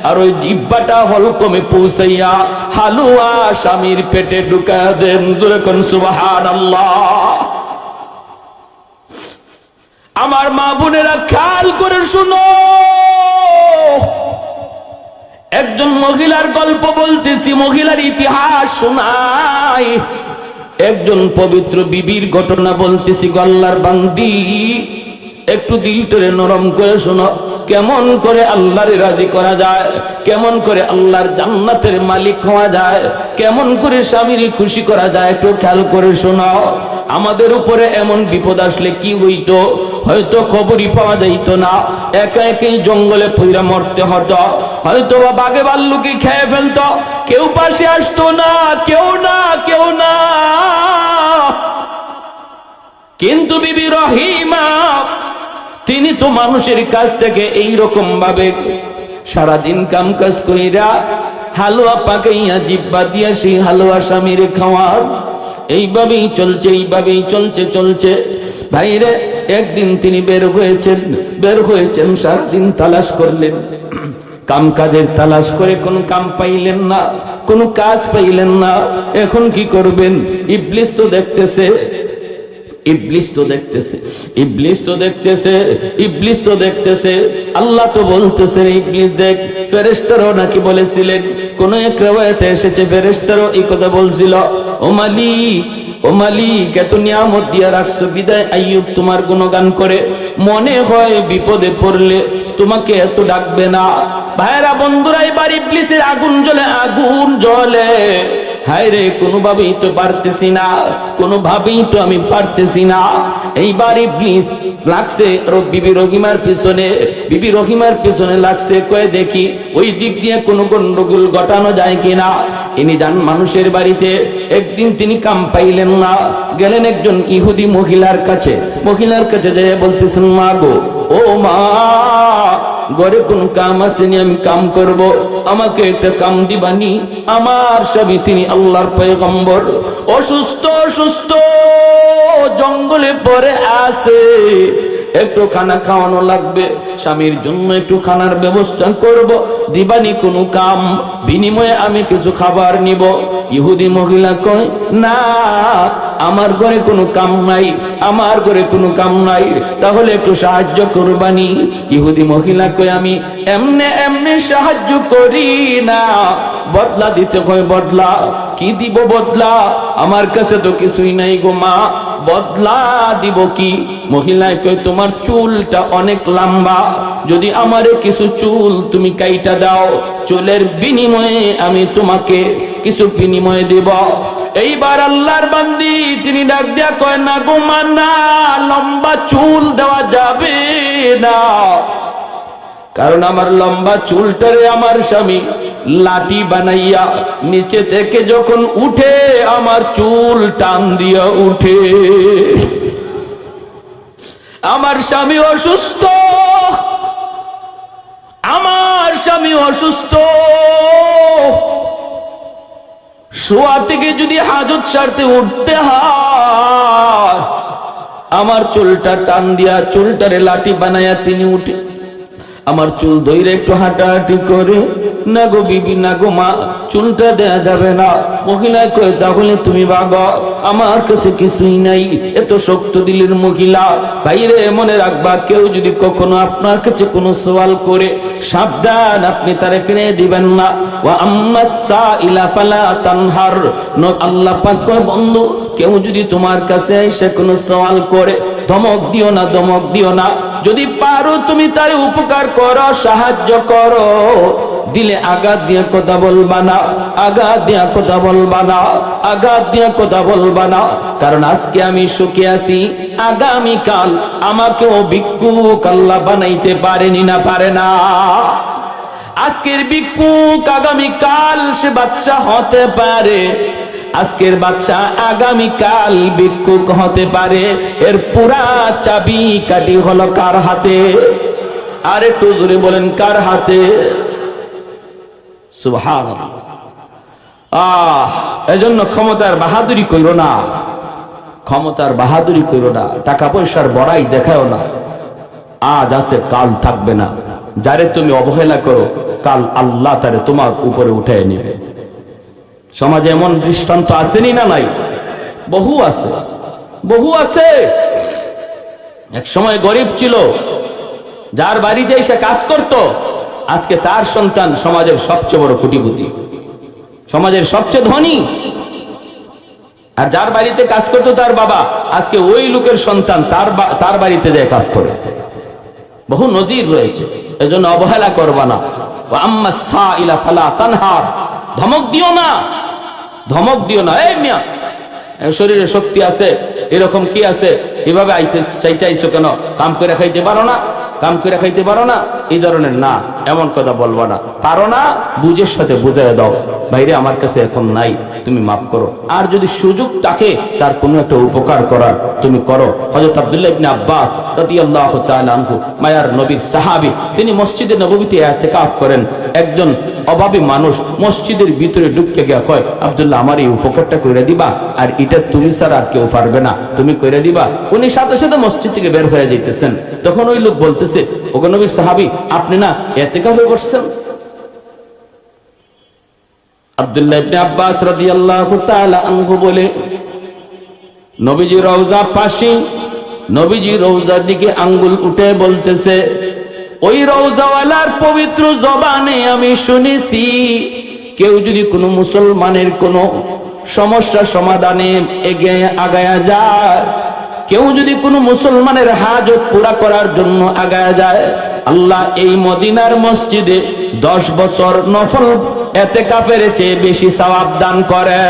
আর ওই জিহ্বাটা হলকমে পৌঁছাইয়া হালুয়া স্বামীর পেটে ঢুকাইয়া দেন। জোরে কোন সুবহানাল্লাহ। আমার মা বোনেরা খেয়াল করে শুনো, একজন মহিলার গল্প বলতেছি, মহিলার ইতিহাস শোনাই। একজন পবিত্র বিবির ঘটনা বলতেছি। আল্লাহর বান্দি, একটু দিলটারে নরম করে শোনো। কেমন করে আল্লাহরে রাজি করা যায়, কেমন করে আল্লাহর জান্নাতের মালিক হওয়া যায়, কেমন করে স্বামীর খুশি করা যায়, একটু খেয়াল করে শোনো। আমাদের উপরে এমন বিপদ আসলে কি হইতো? হয়তো খবরই পাওয়া যাইতো না, একা একাই জঙ্গলে পইরা মরতে হতো, হয়তো বা বাঘে ভাল্লুকি খেয়ে ফেলতো, কেউ পাশে আসতো না, কেউ না, কেউ না। কিন্তু বিবি রহিমা, তিনি তো মানুষের কাছ থেকে এইরকম ভাবে সারাদিন কাম কাজ কইরা হালুয়া পাকাইয়া জিহ্বা দিয়া সেই হালুয়া স্বামীর খাওয়ার। এইভাবেই চলছে, এইভাবেই চলছে। ভাইরে, একদিন তিনি বের হয়েছেন, সারাদিন তালাশ করলেন, কাম কাজের তালাশ করে কোনো কাম পাইলেন না, কোনো কাজ পাইলেন না। এখন কি করবেন? ইবলিস তো দেখতেছে, ইবলিস তো দেখতেছে। আল্লাহ তো বলতেছে, ইবলিস দেখ। ফেরেশতারাও নাকি বলেছিলেন, কোন এক riwayate এসেছে ফেরেশতারাও এই কথা বলছিল, ও মালিক এত নিয়ামত দিয়া রাখছো, বিদায় আইয়ুব তোমার গুণগান করে, মনে হয় বিপদে পড়লে তোমাকে এত ডাকবে না। ভাইরা বন্ধুরা, এবার ইবলিসের আগুন জ্বলে। হায় রে, কোনোভাবেই তো পারতেছি না, কোনোভাবেই তো আমি পারতেছি না। এইবার ইবলিস লাগছে বিবি রহিমার পিছনে লাগছে, কয়ে দেখি ওই দিক দিয়ে কোনো গন্ডগোল ঘটানো যায় কিনা। ইনি যান মানুষের বাড়িতে। একদিন তিনি কাম পাইলেন না, গেলেন একজন ইহুদি মহিলার কাছে যেয়ে বলতেছেন, মা গো, ও মা, ঘরে কোন কাম আসেনি, আমি কাম করব, আমাকে একটা কাম দিবানি। আমার স্বামী, তিনি আল্লাহর পয়গম্বর, অসুস্থ জঙ্গলে পড়ে আছে, একটু খানা খাওয়ানো লাগবে, স্বামীর জন্য একটু খানার ব্যবস্থা করব, দিবানি কোনো কাম, বিনিময়ে আমি কিছু খাবার নিব। ইহুদি মহিলা কয়, না, আমার ঘরে কোনো কাম নাই, তাহলে একটু সাহায্য করবানি। ইহুদি মহিলা কয়, আমি এমনে সাহায্য করি না, বদলা দিতে হয়। বদলা কি দিব? বদলা আমার কাছে তো কিছুই নাই গো মা, বদলা দিব কি? মহিলা কয়, তোমার চুলটা অনেক লম্বা, যদি আমারে কিছু চুল তুমি কাইটা দাও, চুলের বিনিময়ে আমি তোমাকে কিছু বিনিময় দেব। এইবার আল্লাহর বান্দি তিনি ডাক দিয়া কয়, না গো মা, না, লম্বা চুল দেওয়া যাবে না, কারণ আমার লম্বা চুলটারে আমার স্বামী লাঠি বানাইয়া নিচে থেকে যখন উঠে, আমার চুল টান দিয়া উঠে। আমার স্বামী অসুস্থ, স্বামী অসুস্থ, শোয়া থেকে যদি হাজত সারতে উঠতে হয়, আমার চুলটা টান দিয়া চুলটারে লাঠি বানায়া তিনি উঠে আমার চুল ধইরে একটু হাঁটাহাঁটি করে, না গো বিবি, না গো মা, চুলটা দেয়া যাবে না। মহিলা কয়ে, তাহলে তুমি বাবা, আমার কাছে কিছুই নাই। এত শক্ত দিলের মহিলা। বাইরে মনে রাখবা, কেউ যদি কখনো আপনার কাছে কোনো সওয়াল করে, সাবধান, আপনি তারে ফিরে দিবেন না। ওয়া আম্মাস সাইলা ফালা তানহার, আল্লাহ পাক কয়, বন্ধু, কেউ যদি তোমার কাছে এসে কোনো সওয়াল করে, ধমক দিও না, ধমক দিও না। যদি পারো তুমি তার উপকার করো, সাহায্য করো। দিলে আঘাত দিয়ে কথা বলবা না, আঘাত দিয়ে কথা বলবা না, আঘাত দিয়ে কথা বলবা না। কারণ আজকে আমি সুখে আছি, আগামীকাল আমাকেও ভিক্ষুক আল্লাহ বানাইতে পারেনি, না পারে না? আজকের ভিক্ষুক আগামীকাল সে বাদশা হতে পারে, আজকের বাদশা আগামীকাল ভিক্ষুক হতে পারে। এর পুরা চাবি কাঠি হলো কার হাতে? আর একটু জোরে বলেন, কার হাতে? সুবহানাল্লাহ। এজন্য ক্ষমতার বাহাদুরি কইরো না, ক্ষমতার বাহাদুরি কইরো না, টাকা পয়সার বড়াই দেখাও না। আজ আছে, কাল থাকবে না। যারে তুমি অবহেলা করো, কাল আল্লাহ তারে তোমার উপরে উঠায় নেবে। সমাজে এমন দৃষ্টান্ত আসেনি না নাই? বহু আছে, বহু আছে। এক সময় গরিব ছিল, যার বাড়িতে এসে কাজ করত, আজকে তার সন্তান সমাজের সবচেয়ে বড় কোটিপতি, সমাজের সবচেয়ে ধনী। আর যার বাড়িতে কাজ করতো তার বাবা, আজকে ওই লোকের সন্তান তার বাড়িতে যায় কাজ করে। বহু নজির রয়েছে। এজন্য অবহেলা করবা না। ওয়া আম্মাস সাইলা ফালা তানহার, ধমক দিও না, ধমক দিও না। এই মিয়া, শরীরে শক্তি আছে, এরকম কি আছে, এভাবে চাইতে আইছো কেন? কাম করে খাইতে পারো না, কাম করে খাইতে পারো না, এই ধরনের না, এমন কথা বলবো না। পারো না, বুঝের সাথে বুঝাই দাও, বাইরে আমার কাছে এখন নাই, তুমি মাফ করো। আর যদি সুযোগ থাকে তার কোনো একটা উপকার করার, তুমি করো। হযরত আব্দুল্লাহ ইবনে আব্বাস রাদিয়াল্লাহু তাআলা আনহু, মায়ার নবীর সাহাবী, তিনি মসজিদে নববীতে ইতিকাফ করেন। একজন অভাবী মানুষ মসজিদের ভিতরে ঢুকে গিয়া কয়, আব্দুল্লাহ, আমার এই উপকারটা কইরা দিবা, আর এটা তুমি ছাড়া আর কেউ পারবে না, তুমি কইরা দিবা। উনি সাথে সাথে মসজিদ থেকে বের হয়ে যাইতেছেন। তখন ওই লোক বলতেছে, ওগো নবীর সাহাবী, আপনি না ইতিকাফে বসছেন? আব্দুল্লাহ ইবনে আব্বাস রাদিয়াল্লাহু তাআলা আনহু বলে, নবীজি রওজা পাশে, নবীজি রওজার দিকে আঙ্গুল উঠে বলতেছে, ওই রওজাওয়ালার পবিত্র জবানে আমি শুনেছি, কেউ যদি কোনো মুসলমানের কোনো সমস্যা সমাধানে এগিয়ে আগায়া যায়, কেউ যদি কোনো মুসলমানের হাজত পুরা করার জন্য আগায়া যায়, আল্লাহ এই মদিনার মসজিদে 10 বছর নফল ইতিকাফের চেয়ে বেশি সওয়াব দান করে।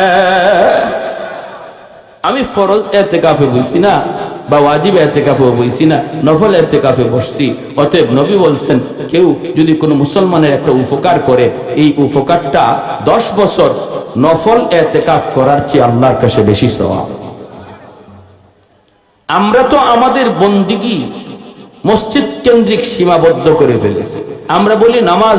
আমি ফরজ ইতিকাফে বসছি না, বা ওয়াজিব ইতিকাফে বসছি না, নফল ইতিকাফে বসছি। অতএব নবী বলছেন, কেউ যদি কোনো মুসলমানের একটা উপকার করে, এই উপকারটা 10 বছর নফল ইতিকাফ করার চেয়ে আল্লাহর কাছে বেশি সওয়াব। আমরা তো আমাদের বন্দিগি মসজিদ কেন্দ্রিক সীমাবদ্ধ করে ফেলেছি। আমরা বলি, নামাজ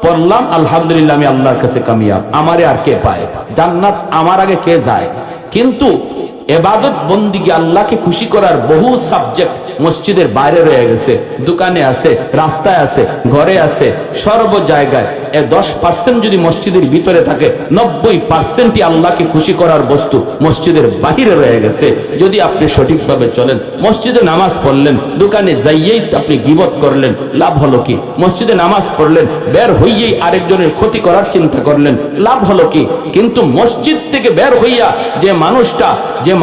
পড়লাম, আলহামদুলিল্লাহ, আমি আল্লাহর কাছে কামিয়াব, আমারে আর কে পায়, জান্নাত আমার আগে কে যায়। কিন্তু ইবাদত বন্দিগি, আল্লাহকে খুশি করার বহু সাবজেক্ট মসজিদের বাইরে রয়ে গেছে, দোকানে আছে, রাস্তায় আছে, ঘরে আছে, সর্ব জায়গায়। 10% যদি মসজিদের ভিতরে থাকে, 90%ই আল্লাহকে খুশি করার বস্তু মসজিদের বাহিরে রয়ে গেছে। যদি আপনি সঠিকভাবে চলেন, মসজিদে নামাজ পড়লেন, দোকানে যাইয়েই আপনি গীবত করলেন, লাভ হলো কি? মসজিদে নামাজ পড়লেন, বের হইয়েই আরেকজনের ক্ষতি করার চিন্তা করলেন, লাভ হলো কি? কিন্তু মসজিদ থেকে বের হইয়া যে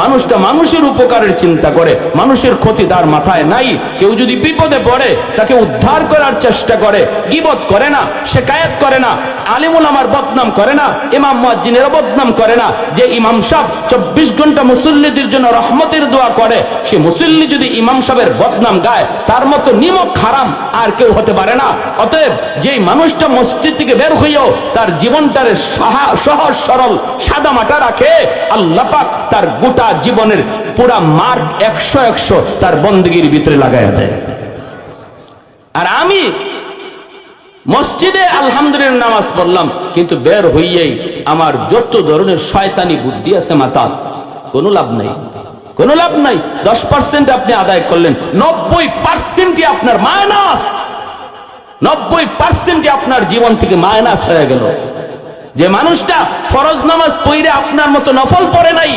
মানুষটা মানুষের উপকারের চিন্তা করে, মানুষের ক্ষতি তার মাথায় নাই। কেউ যদি বিপদে পড়ে তাকে উদ্ধার করার চেষ্টা করে, গীবত করে না, শিকায়াত করে না, আলিম উলামার বদনাম করে না, ইমাম মুয়াজ্জিনের বদনাম করে না। যে ইমাম সাহেব 24 ঘন্টা মুসল্লিদের জন্য রহমতের দোয়া করে, সে মুসল্লি যদি ইমাম সাহেবের বদনাম গায়, তার মতো নিমক হারাম আর কেউ হতে পারে না। অতএব যেই মানুষটা মসজিদ থেকে বের হইয়াও তার জীবনটারে সহজ সরল সাদা মাটা রাখে, আল্লাহ পাক তার গোটা জীবনের পুরা মার্ক 100 তার বন্দেগীর ভিতরে লাগাইয়া দেয়। আর আমি মসজিদে আলহামদুলিল্লাহ নামাজ পড়লাম, কিন্তু বের হইয়েই আমার যত ধরনের শয়তানি বুদ্ধি আছে মাথায়, কোনো লাভ নাই, কোনো লাভ নাই। 10% আপনি আদায় করলেন, 90% আপনার মাইনাস, 90% আপনার জীবন থেকে মাইনাস হয়ে গেল। যে মানুষটা ফরজ নামাজ পড়ে আপনার মতো নফল পড়ে নাই,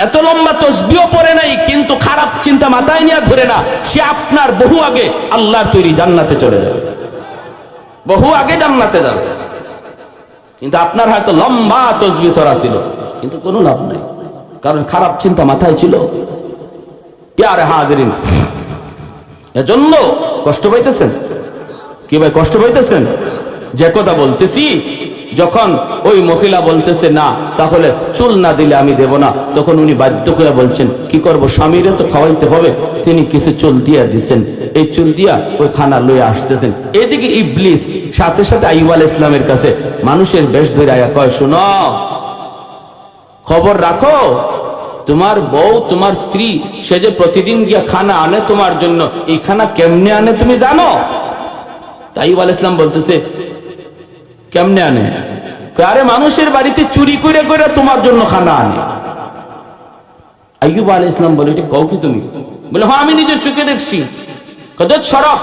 এত লম্বা তসবিহ পড়ে নাই, কিন্তু খারাপ চিন্তা মাথায় নিয়ে ঘুরে না, সে আপনার বহু আগে আল্লাহর তৈরি জান্নাতে চলে যাবে, বহু আগে জান্নাতে যাবে। কিন্তু আপনার হয়তো লম্বা তসবিহ ছড়া ছিল, কিন্তু কোনো লাভ নাই, কারণ খারাপ চিন্তা মাথায় ছিল। প্যারে হাজিরিন, এজন্য কষ্ট পাইতেছেন কি ভাই? কষ্ট পাইতেছেন? যে কথা বলতেছি, যখন ওই মহিলা বলতেছে না, তাহলে চুল না দিলে আমি দেব না, তখন উনি বাধ্য হয়ে বলছেন কি করব, স্বামীরে তো খাওয়াইতে হবে। তিনি কিছু চুল দিয়া দিচ্ছেন, এই চুল দিয়া ওই খানা লইয়া আসতেছেন। এদিকে ইবলিস সাথে সাথে আইয়ুব আলাইহিস সালামের কাছে মানুষের বেশ ধরে আয়া কয়, শোনো, খবর রাখো, তোমার বউ, তোমার স্ত্রী, সে যে প্রতিদিন গিয়া খানা আনে তোমার জন্য, এই খানা কেমনে আনে তুমি জানো? আইয়ুব আলাইহিস সালাম বলতেছে, কেমনে আনে? আরে মানুষের বাড়িতে চুরি করে করে তোমার জন্য খানা আনে। আইয়ুব আলাইহিস সালাম বলে, এটা কও কি তুমি? বলে, হ্যাঁ আমি নিজের চোখে দেখছি। কত ছড়ক,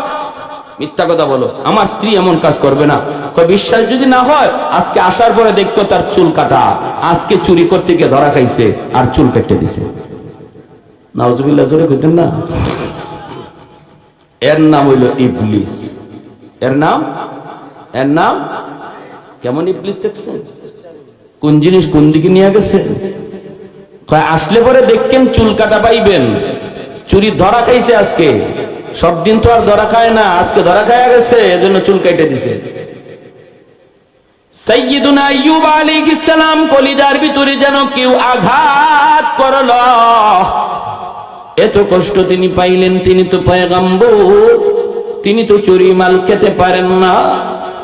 মিথ্যা কথা বলো, আমার স্ত্রী এমন কাজ করবে না। বিশ্বাস যদি না হয়, আজকে আসার পরে দেখো তার চুল কাটা, আজকে চুরি করতে গিয়ে ধরা খাইছে আর চুল কেটে দিছে। নাউজুবিল্লাহ, জোরে কইতেন না? এর নাম হইল ইবলিস। এর নাম কেমন ইবলিস দেখছেন? কোন জিনিস কোন দিকে নিয়ে গেছে। আসলে পরে দেখেন চুল কাটা পাইবেন, চুরি ধরা খাইছে আজকে, সব দিন তো আর ধরা খায় না, আজকে ধরা খায়া গেছে, এজন্য চুল কেটে দিছে। সাইয়্যিদুনা আইয়ুব আলাইহিস সালাম কলিজার ভিতরে যেন কেউ আঘাত করলো, এত কষ্ট তিনি পাইলেন। তিনি তো পয়গম্বর, তিনি তো চুরি মাল খেতে পারেন না।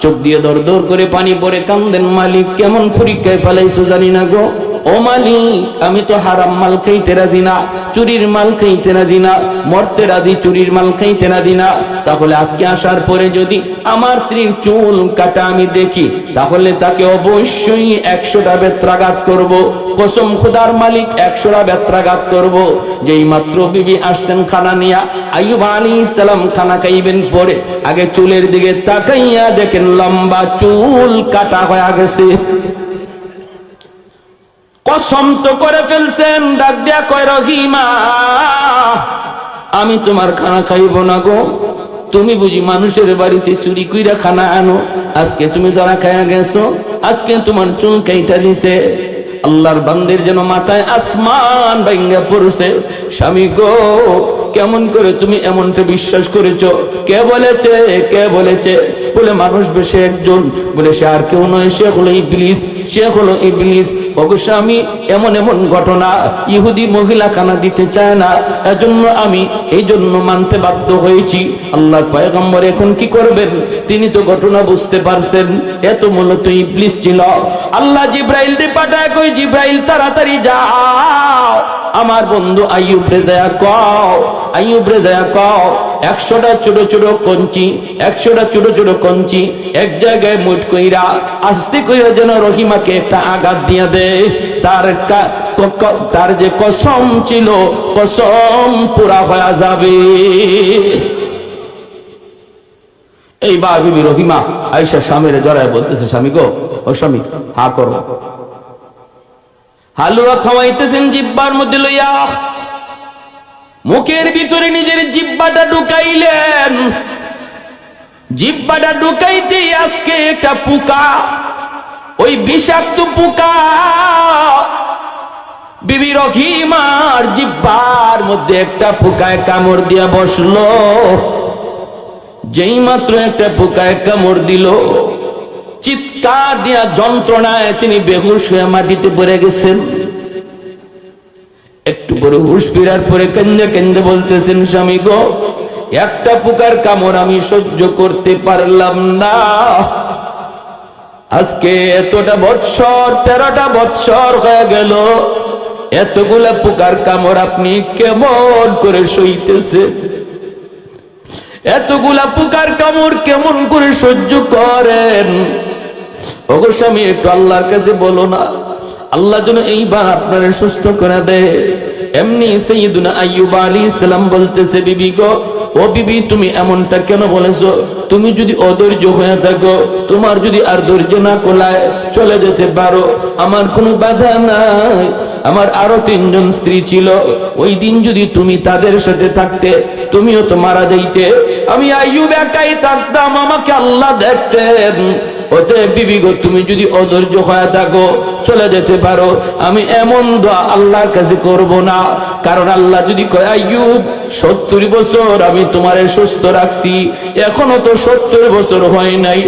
চোখ দিয়ে দর দর করে পানি পড়ে কান্দেন, মালিক কেমন পরীক্ষায় ফেলাইছো জানি না গো। ও মালিক, আমি তো হারাম মাল খাইতে রাজি না, চুরির মাল খাইতে রাজি না, মরতে রাজি, চুরির মাল খাইতে রাজি না। তাহলে আজকে আসার পরে যদি আমার স্ত্রীর চুল কাটা আমি দেখি, তাহলে তাকে অবশ্যই 100টা বেত্রাঘাত করব। কসম খোদার মালিক, 100টা বেত্রাঘাত করব। যেই মাত্র বিবি আসছেন খানা নিয়া, আইয়ুব আলাইহিস সালাম খানা খাইবেন, পরে আগে চুলের দিকে তাকাইয়া দেখেন লম্বা চুল কাটা হয়ে গেছে। কসম তো করে ফেলছেন, ডাক দিয়া কয়, রহিমা, আমি তোমার খানা খাইব না গো। তুমি বুঝি মানুষের বাড়িতে চুরি কইরা খানা আনো, আজকে তুমি ধরা খায়া গেছো, আজকে তোমার চুল কাইটা দিছে। আল্লাহর বান্দির যেন মাথায় আসমান ভাঙ্গা পড়ছে। স্বামী গো, কেমন করে তুমি এমনটা বিশ্বাস করেছো? কে বলেছে? কে বলেছে? বলে মানুষ বেশে একজন, বলে সে আর কেউ নয়, সে হলো ইবলিস, সে হলো ইবলিস। ওগো স্বামী, এমন এমন ঘটনা, ইহুদি মহিলা খানা দিতে চায় না, এজন্য আমি এই জন্য মানতে বাধ্য হয়েছি। আল্লাহর পয়গম্বর এখন কি করবেন? তিনি তো ঘটনা বুঝতে পারছেন, এত মূলত ইবলিস ছিল। আল্লাহ জিব্রাইল রে পাঠায়, কই, জিব্রাইল তাড়াতাড়ি যাও, আমার বন্ধু আইয়ুব রে যায়া কও, আইয়ুব রে যায়া কও, 100টা ছোট ছোট কঞ্চি, 100টা ছোট ছোট কঞ্চি এক জায়গায় মুঠ কইরা আস্তে কইরা যেন রহিমাকে একটা আঘাত দিয়ে দে। তার যে কসম ছিল, কসম পুরা হয়ে যাবে। এইবার বিবি রহিমা আয়েশা স্বামীর জড়ায় বলতেছে, স্বামী গো, ও স্বামী, হা করো। হালুয়া খাওয়াইতেছেন জিব্বার মধ্যে লইয়া, মুখের ভিতরে নিজের জিব্বাটা ঢুকাইলেন। জিব্বাটা ঢুকাইতেই আজকে একটা পোকা, ওই বিষাক্ত পোকা বিবি রহিমার জিব্বার মধ্যে একটা পোকায় কামড় দিয়া বসলো। যেই মাত্র একটা পোকায় কামড় দিল, চিৎকার দিয়া যন্ত্রণায় তিনি বেহুশ হয়ে মাটিতে পড়ে গেছেন। একটু পরে হুশ ফিরার পরে কেন্দে কেন্দে বলতেছেন, স্বামী গো, একটা পোকার কামড় আমি সহ্য করতে পারলাম না। আজকে এতটা বৎসর, 13টা বৎসর হয়ে গেল, এতগুলা পোকার কামড় আপনি কেমন করে সইতেছে? এতগুলা পোকার কামড় কেমন করে সহ্য করেন? ওগো স্বামী, একটু আল্লাহর কাছে বলো না, আল্লাহ যেন এইবার আপনারে সুস্থ করে দেয়। এমনি সাইয়্যিদুনা আইয়ুব আলাইহিস সালাম বলতেছে, বিবি গো, ও বিবি, তুমি এমনটা কেন বলেছো? তুমি যদি অধৈর্য হয়ে থাকো, তোমার যদি আর ধৈর্য না কোলায়, চলে যেতে পারো, আমার কোনো বাধা নাই। আমার আরো 3 জন স্ত্রী ছিল, ওই দিন যদি তুমি তাদের সাথে থাকতে, তুমিও তো মারা যাইতে। আমি আইয়ুব একাই থাকতাম, আমাকে আল্লাহ দেখতেন। অতএব বিবি গো, তুমি যদি অধৈর্য হয়ে থাকো, চলে যেতে পারো। আমি এমন দোয়া আল্লাহর কাছে করব না, কারণ আল্লাহ যদি কয় আইয়ুব 70 বছর আমি তোমারে সুস্থ রাখছি, এখনো তো 70 বছর হয় নাই,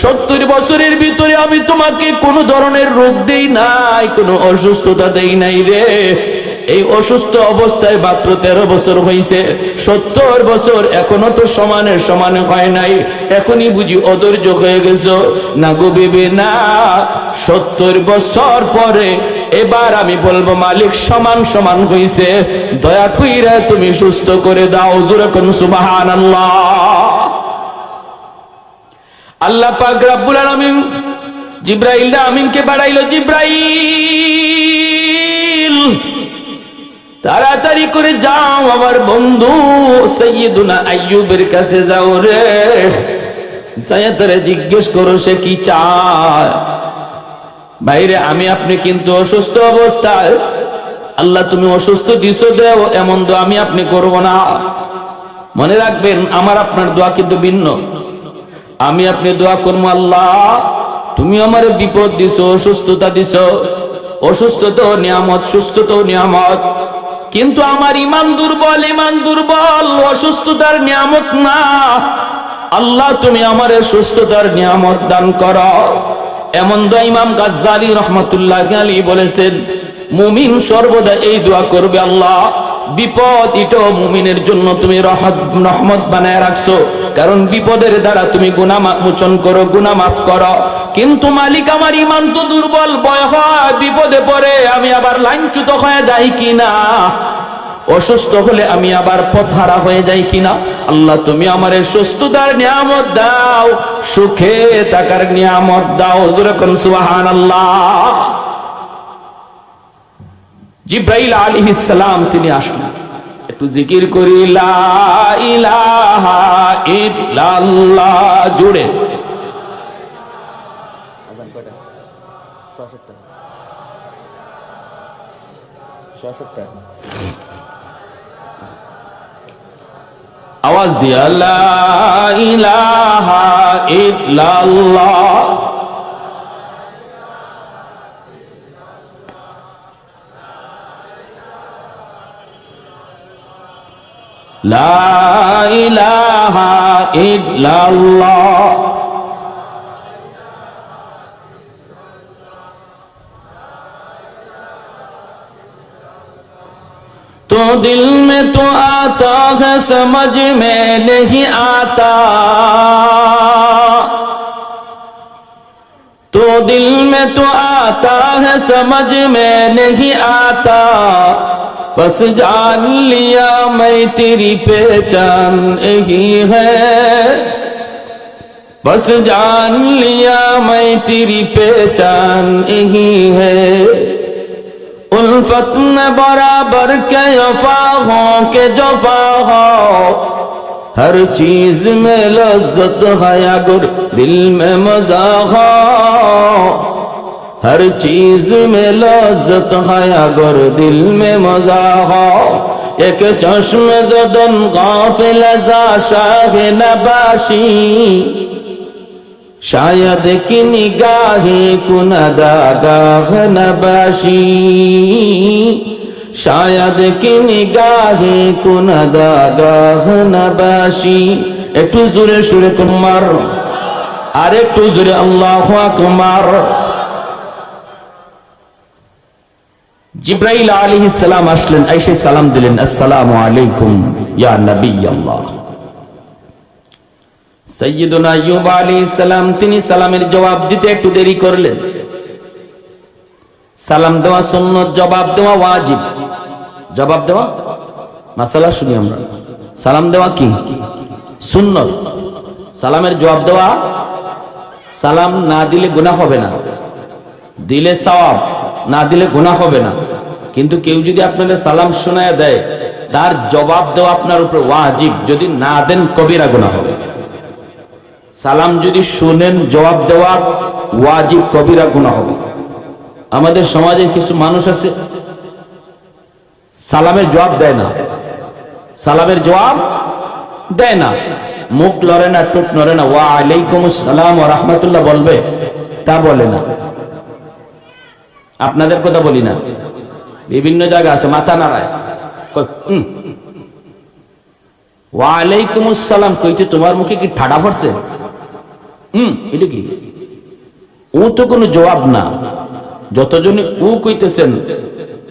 70 বছরের ভিতরে আমি তোমাকে কোনো ধরনের রোগ দেই নাই, কোনো অসুস্থতা দেই নাই রে। এই অসুস্থ অবস্থায় মাত্র 13 বছর হয়েছে, 70 বছর এখনো তো সমানে সমানে হয় নাই, এখনই বুঝি অধৈর্য হয়ে গেছো? না গো বিবি, না, 70 বছর পরে এবার আমি বলবো মালিক সমান সমান হইছে, দয়া কইরা তুমি সুস্থ করে দাও। জোরে কোন সুবহানাল্লাহ। আল্লাহ পাক রব্বুল আলামিন জিবরাইল আমিনকে বাড়াইলো, জিবরাইল তাড়াতাড়ি করে যাও, আমার বন্ধু সাইয়্যিদুনা আইয়ুবের কাছে যাও রে, সাইয়্যিদরে জিজ্ঞেস করো সে কি চায়। বাইরে আমি আপনি কিন্তু অসুস্থ অবস্থায়, আল্লাহ তুমি অসুস্থ দিছো দেও, এমন দোয়া আমি আপনি করব না। মনে রাখবেন, আমার আপনার দোয়া কিন্তু ভিন্ন। আমি আপনি দোয়া করবো, আল্লাহ তুমি আমার বিপদ দিছো, অসুস্থতা দিছো, অসুস্থতা নিয়ামত, সুস্থতা নিয়ামত, কিন্তু আমার ইমান দুর্বল, ইমান দুর্বল, অসুস্থতার নিয়ামত না। আল্লাহ তুমি আমারে সুস্থতার নিয়ামত দান করো। এমন দোয়া ইমাম গাজ্জালী রহমাতুল্লাহ আলাইহি বলেছেন, মুমিন সর্বদা এই দোয়া করবে, আল্লাহ বিপদ এটাও মুমিনের জন্য তুমি রহমত বানায় রাখছো, কারণ বিপদের দ্বারা তুমি গুনাহ মোচন করো, গুনাহ মাফ করো। কিন্তু মালিক আমার ইমান তো দুর্বল, ভয় হয় বিপদে পড়ে আমি আবার লাইনচ্যুত হয়ে যাই কিনা, অসুস্থ হলে আমি আবার পথহারা হয়ে যাই কিনা। আল্লাহ তুমি আমারে সুস্থতার নিয়ামত দাও, সুখে থাকার নিয়ামত দাও। জোরে কোন সুবহানাল্লাহ। জিবরাইল আলাইহিস সালাম তিনি আসলেন, একটু জিকির করি লা ইলাহা ইল্লাল্লাহ জুড়ে। আওয়াজ দিয়া লা ইলাহা ইল্লাল্লাহ। লা ইলাহা ইল্লাল্লাহ। तो दिल में तो आता है समझ में नहीं आता, तो दिल में तो आता है समझ में नहीं आता, बस जान लिया मैं तेरी पहचान यही है, बस जान लिया मैं तेरी पहचान यही है। उल्फत में बराबर के वफा हो के जफा हो, हर चीज में लज्जत है अगर दिल में मजा हो, हर चीज में लज्जत है अगर दिल में मजा हो। एक चश्म ज़दन गाफिल ज़ा शाह नबाशी, शायद की निगाहे कुनदागाह नबाशी, शायद की निगाहे कुनदागाह नबाशी। একটু জোরে সুরে তোমার, আর একটু জোরে আল্লাহু আকবার। জিবরাইল আলাইহিস সালাম আসলেন, এসে সালাম দিলেন, আসসালামু আলাইকুম ইয়া নবী আল্লাহ। সাইয়্যিদুনা আইয়ুব আলাইহিস সালাম তিনি সালামের জবাব দিতে একটু দেরি করলেন। সালাম দেওয়া সুন্নাত, জবাব দেওয়া ওয়াজিব। জবাব দেওয়া মাসালা শুনি আমরা, সালাম দেওয়া কি সুন্নত। সালামের জবাব দেওয়া, সালাম না দিলে গুনাহ হবে না, দিলে সওয়াব, না দিলে গুনাহ হবে না। কিন্তু কেউ যদি আপনাদের সালাম শোনায় দেয়, তার জবাব দেওয়া আপনার উপরে ওয়াজিব, যদি না দেন কবিরা গুনাহ হবে। সালাম যদি শুনেন জবাব দেওয়া ওয়াজিব, কবিরা গুনাহ হবে। আমাদের সমাজে কিছু মানুষ আছে সালামের জবাব দেয় না, সালামের জবাব দেয় না, মুখ লড়ে না, টুট নড়ে না, ওয়া আলাইকুম আসসালাম ওয়া রাহমাতুল্লাহ বলবে তা বলে না। আপনাদের কথা বলি না, বিভিন্ন জায়গা আছে মাথা নাড়ায়, ওয়া আলাইকুম আসসালাম কইতে তোমার মুখে কি ঠাডা পড়ছে? এটা কি? ও তো কোনো জবাব না। যতজনে ও কইতেছেন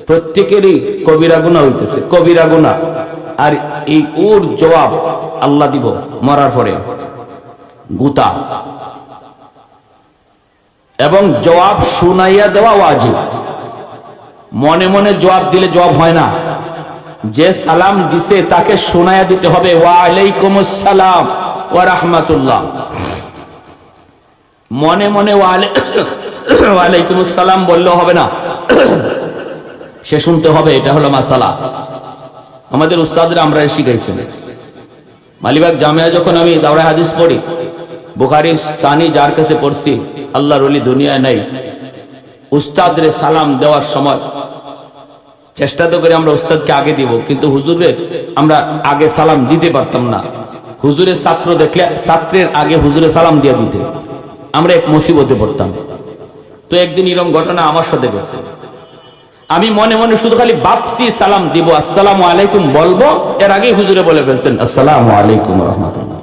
প্রত্যেকেরই কবিরা গুনাহ হইতেছে, কবিরা গুনাহ। আর এই ওর জবাব আল্লাহ দিব মরার পরে, গুতা। এবং জবাব শুনাইয়া দেওয়া ওয়াজিব। মনে মনে জবাব দিলে জবাব হয় না, যে সালাম দিছে তাকে শোনায়া দিতে হবে ওয়া আলাইকুম আসসালাম ওয়া রাহমাতুল্লাহ। মনে মনে ওয়া আলাইকুম আসসালাম বললেও হবে না, সে শুনতে হবে। এটা হলো মাসালা। আমাদের উস্তাদরা আমরা শিখাইছেন। মালিবাগ জামিয়া যখন আমি দাওরায়ে হাদিস পড়ি, বুখারী সানি যার কাছে পড়ছি, আল্লাহর ওলি দুনিয়ায় নাই, উস্তাদরে সালাম দেওয়ার সময় চেষ্টা তো করি আমরা উস্তাদকে আগে দিব, কিন্তু হুজুরে আমরা আগে সালাম দিতে পারতাম না। হুজুরের ছাত্র দেখলে ছাত্রের আগে হুজুরে সালাম দিয়ে দিতে, আমরা এক মুসিবতে পড়তাম। তো একদিন এরকম ঘটনা আমার সাথে ঘটছে। আমি মনে মনে শুধু খালি ভাবছি সালাম দিব, আসসালামু আলাইকুম বলবো, এর আগে হুজুরে বলে ফেলছেন আসসালামু আলাইকুম ওয়া রাহমাতুল্লাহ।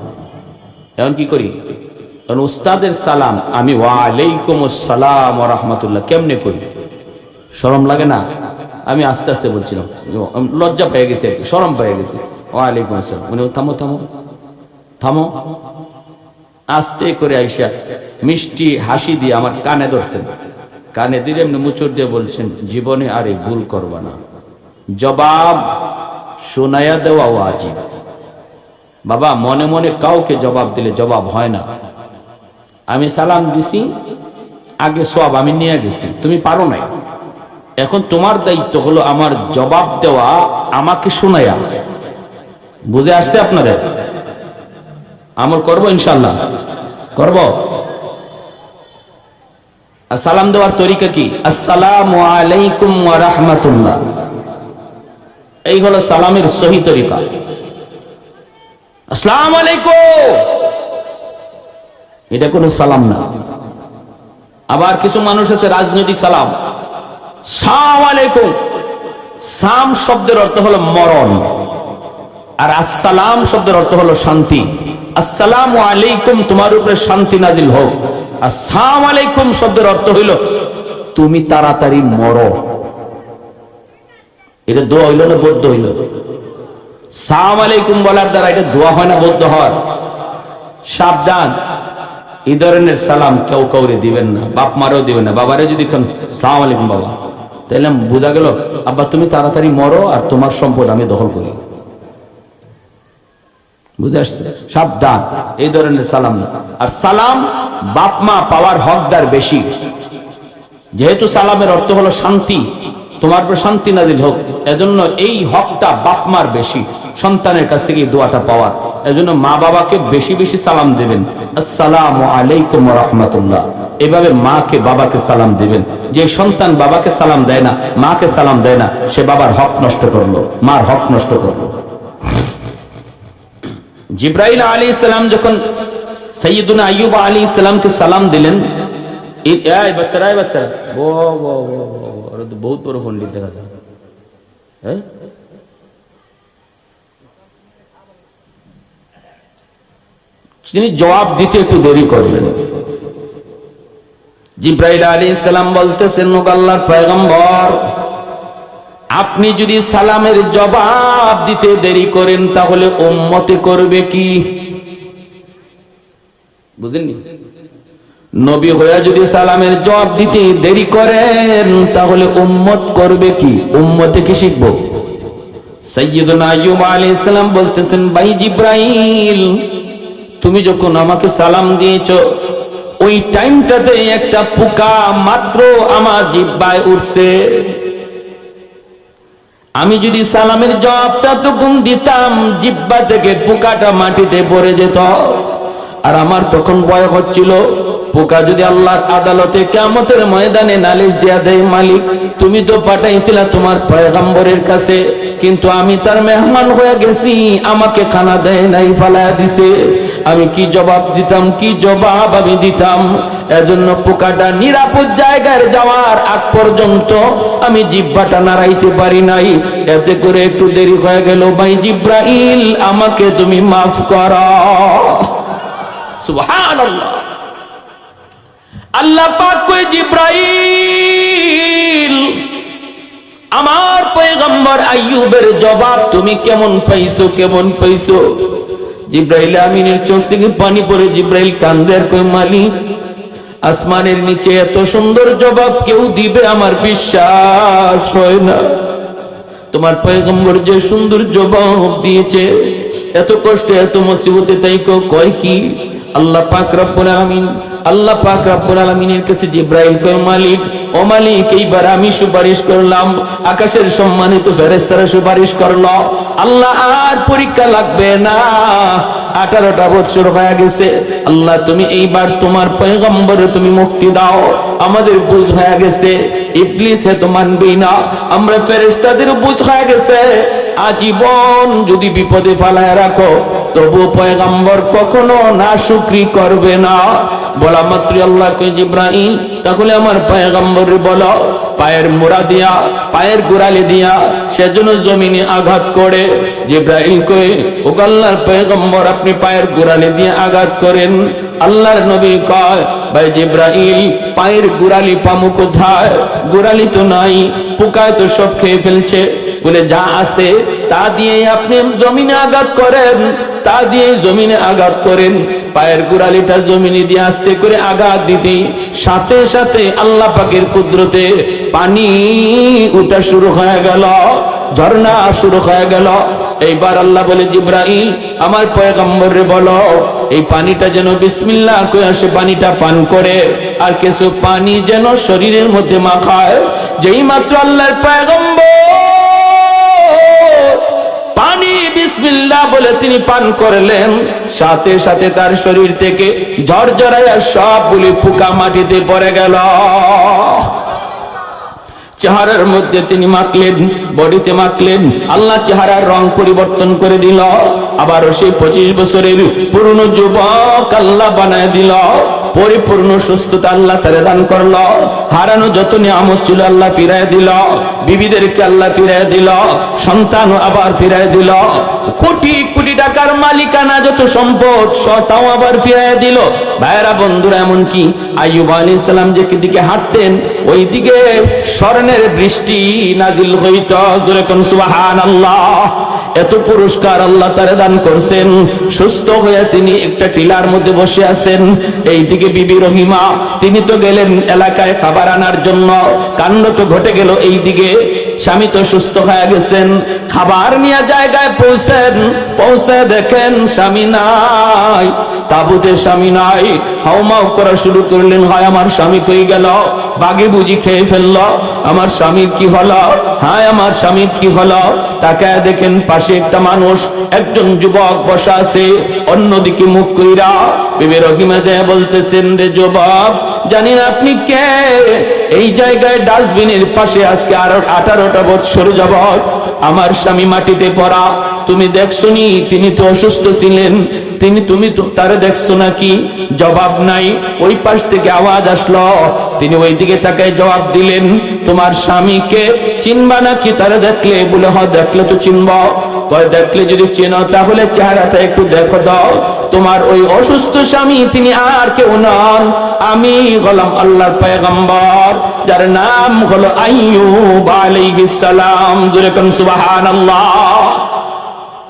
এখন কি করি? কারণ উস্তাদের সালাম আমি ওয়া আলাইকুম আসসালাম ওয়া রাহমাতুল্লাহ কেমনে করি? শরম লাগে না? আমি আস্তে আস্তে বলছিলাম, লজ্জা পেয়ে গেছে, শরম পেয়ে গেছে। ওয়া আলাইকুম আসসালাম। উনি থামো থামো থামো, আস্তে করে আইসা মিষ্টি হাসি দিয়ে আমার কানে ধরছেন, কানে দিয়ে এমনি মুচড় দিয়ে বলছেন, জীবনে আর এই ভুল করবা না, জবাব শোনায়া দেওয়া ওয়াজিব। বাবা, মনে মনে কাউকে জবাব দিলে জবাব হয় না। আমি সালাম দিছি, আগে সব আমি নিয়ে গেছি, তুমি পারো নাই। এখন তোমার দায়িত্ব হলো আমার জবাব দেওয়া, আমাকে শোনায়া। বুঝে আসছে আপনাদের? আমল করবো ইনশাআল্লাহ, করব। আর সালাম দেওয়ার তরিকা কি? আসসালামু আলাইকুম ওয়া রাহমাতুল্লাহ, এই হলো সালামের সহি তরিকা। আসসালামু আলাইকুম, এটা কোনো সালাম না। আবার কিছু মানুষ আছে রাজনৈতিক সালাম, সালাম আলাইকুম। সাম শব্দের অর্থ হলো মরণ, আর আসসালাম শব্দের অর্থ হলো শান্তি। আসসালামু আলাইকুম তোমার উপরে শান্তি নাজিল হোক। আসসালামু আলাইকুম শব্দের অর্থ হইল তুমি তাড়াতাড়ি মরো। এটা দোয়া হইল না বদ্ধ হইল? সালাম আলাইকুম বলার দ্বারা এটা দোয়া হয় না বদ্ধ হয়? সাবধান, এই ধরনের সালাম কেউ কাউরে দিবেন না, বাপ মারেও দিবেন না। বাবারে যদি সালাম আলাইকুম বাবা, তাহলে বোঝা গেল আব্বা তুমি তাড়াতাড়ি মরো আর তোমার সম্পদ আমি দখল করি। বুঝে আসছে? সাবধান, এই ধরনের সালাম না। আর সালাম বাপ মা পাওয়ার হকদার বেশি, যেহেতু সালামের অর্থ হলো শান্তি, তোমার উপর শান্তি নাজিল হোক, এজন্য এই হকটা বাপ মার বেশি, সন্তানের কাছ থেকে এই দোয়াটা পাওয়ার। এজন্য মা বাবাকে বেশি বেশি সালাম দেবেন, আসসালামু আলাইকুম ওয়া রাহমাতুল্লাহ। এভাবে মাকে বাবাকে সালাম দিবেন। যে সন্তান বাবাকে সালাম দেয় না, মাকে সালাম দেয় না, সে বাবার হক নষ্ট করলো, মার হক নষ্ট করলো। জিব্রাইল আলাইহিস সালাম যখন সাইয়্যিদুনা আইয়ুব আলাইহিস সালামকে সালাম দিলেন, এই বাচ্চারা, এই বাচ্চারা, বহুত বড় পণ্ডিত দেখা যায়, হ্যাঁ? তিনি জবাব দিতে একটু দেরি করলেন। জিব্রাইল আলাইহিস সালাম বলতেছেন, আল্লাহর পয়গম্বর, আপনি যদি সালামের জবাব দিতে দেরি করেন তাহলে উম্মতে করবে কি? বুঝেননি? নবী হয়ে যদি সালামের জবাব দিতে দেরি করেন তাহলে উম্মত করবে কি? উম্মতে কি শিখবো? সাইয়্যিদুনা আইয়ুব আলাইহিস সালাম বলতেছেন, ভাই জিব্রাইল, তুমি যখন আমাকে সালাম দিয়েছো ওই টাইমটাতে একটা পোকা মাত্র আমার জিহ্বায় উঠছে। আমি যদি সালামের জবাবটা তখন দিতাম, জিহ্বা থেকে পোকাটা মাটিতে পড়ে যেত। আর আমার তখন ভয় হচ্ছিল, পোকা যদি আল্লাহর আদালতে কিয়ামতের ময়দানে নালিশ দেয়া দেয়, মালিক তুমি তো পাঠাইছিলা তোমার পয়গম্বরের কাছে, কিন্তু আমি তার মেহমান হয়ে গেছি, আমাকে খানা দেয় নাই, ফালায়া দিছে। আমি কি জবাব দিতাম, কি জবাব আমি দিতাম? এজন্য পোকাটা নিরাপদ জায়গায় যাওয়ার আগ পর্যন্ত আমি জিহ্বাটা নাড়াইতে পারি নাই। এতে করে একটু দেরি হয়ে গেল। ভাই জিব্রাইল, আমাকে তুমি মাফ করো। সুবহানাল্লাহ। আল্লাহ পাক কই, জিব্রাইল, আমার পয়গম্বর আইয়ুবের জবাব তুমি কেমন পাইছো, কেমন পাইছো? জিব্রাইল আমিনের চোখ থেকে পানি পড়ে। জিব্রাইল কান্দে আর কই, মালিক, আসমানের নিচে এত সুন্দর জবাব কেউ দিবে আমার বিশ্বাস হয় না। তোমার পয়গম্বর যে সুন্দর জবাব দিয়েছে, এত কষ্টে এত মুসিবতে, তাই কয় কি? আল্লাহ পাক রব্বুল আলামিন, আল্লাহ পাক রব্বুল আলামিনের কাছে জিব্রাইল কয়, মালিক, ও মালিক, এইবার আমি সুপারিশ করলাম, আকাশের সম্মানিত ফেরেশতারা সুপারিশ করলো, আল্লাহ আর পরীক্ষা লাগবে না, 18টা বছর হয়ে গেছে, আল্লাহ তুমি এইবার তোমার পয়গম্বরে তুমি মুক্তি দাও, আমাদের বুঝ হয়ে গেছে, ইবলিস তো মানবেই না, আমরা ফেরেশতাদের বুঝ হয়ে গেছে, আজীবন যদি বিপদে ফালায় রাখো তবু পয়গম্বর কখনো নাশুকরি করবে না। বলা মাত্র আল্লাহ কই, জিব্রাইল, তাহলে আমার পয়গম্বরে বলো পায়ের মোড়া দিয়া, পায়ের গোড়ালি দিয়া সেজন্য জমিনে আঘাত করে। জিব্রাইল কই, ও আল্লাহর পয়গম্বর, আপনি পায়ের গোড়ালি দিয়ে আঘাত করেন। আল্লাহর নবী কয়, ভাই জিব্রাইল, পায়ের গোড়ালি পামু কোথায়? গোড়ালি তো নাই, পোকায় তো সব খেয়ে ফেলছে। বলে, যা আছে তা দিয়ে আপনি জমিনে আঘাত করেন, তা দিয়ে জমিনে আঘাত করেন। পায়ের গোড়ালিটা জমিনে দিয়ে আস্তে করে আঘাত দিতে সাথে সাথে আল্লাহ পাকের কুদরতে পানি উঠা শুরু হয়ে গেল, ঝর্ণা শুরু হয়ে গেল। এইবার আল্লাহ বলে, জিব্রাইল, আমার পয়গম্বরে বলো এই পানিটা যেন বিসমিল্লাহ কইয়া সে পানিটা পান করে, আর কিছু পানি যেন শরীরের মধ্যে মাখায়। যেই মাত্র আল্লাহর পয়গম্বর পানি বিসমিল্লাহ বলে তিনি পান করলেন, সাথে সাথে তার শরীর থেকে ঝরঝরাইয়া সবগুলি পোকা মাটিতে পড়ে গেল। চেহারার মধ্যে তিনি মাখলেন, বডিতে মাখলেন, আল্লাহ চেহারার রং পরিবর্তন করে দিল। আবারও সেই 25 বছরের পুরনো যুবক আল্লাহ বানায় দিল। পরিপূর্ণ সুস্থতা আল্লাহ তারে দান করলো। হারানো যত নিয়ামত ছিল আল্লাহ ফিরায় দিল। বিবিদেরকে আল্লাহ ফিরায় দিল, সন্তানও আবার ফিরায় দিল। কোটি কোটি টাকার মালিকানা যত সম্পদ তাও আবার ফিরায় দিল। ভাইরা বন্ধুরা, এমন কি আইয়ুব আলাইহিস সালাম যে দিকে হাঁটতেন ওই দিকে স্বর্ণের বৃষ্টি নাজিল হইত। জোরে কোন সুবহানাল্লাহ। এত পুরস্কার আল্লাহ তারে দান করছেন। সুস্থ হয়ে তিনি একটা টিলার মধ্যে বসে আছেন। এইদিকে বিবি রহিমা, তিনি তো গেলেন এলাকায় খাবার আনার জন্য। কাণ্ড তো ঘটে গেল, এইদিকে স্বামী তো সুস্থ হয়ে গেছেন। খাবার নিয়ে জায়গায় পৌঁছে দেখেন স্বামী নাই, তাবুতে স্বামী নাই। হাউমাউ করা শুরু করলেন, হয় আমার স্বামী কই গেল, বাগে বুঝি খেয়ে ফেললো, আমার স্বামীর কি হলো, হায় আমার স্বামীর কি হলো। তাকায় দেখেন পাশে একটা মানুষ, একজন যুবক বসা আছে, অন্যদিকে মুখ কইরা। বিবি রহিমা যায় বলতেছেন, রে যুবক, জানি না আপনি কে, এই জায়গায় ডাস্টবিনের পাশে আজকে আরো 18টা বছর যাবত আমার স্বামী মাটিতে পড়া, তুমি দেখছনি? তিনি তো অসুস্থ ছিলেন, তুমি তো তারে দেখছো নাকি? জবাব নাই। ওই পাশ থেকে আওয়াজ আসলো, তিনি ওই দিকে তাকায় জবাব দিলেন, তোমার স্বামীকে চিনবা নাকি তারে দেখলে? বলে, হ্যাঁ দেখলে তো চিনব। কয়, দেখলে যদি চেনো তাহলে চেহারাটা একটু দেখো দাও। তোমার ওই অসুস্থ স্বামী তিনি আর কেউ নন, আমি হলাম আল্লাহর পয়গম্বর, যার নাম হলো আইয়ুব আলাইহিস সালাম। জোরে কোন সুবহানাল্লাহ।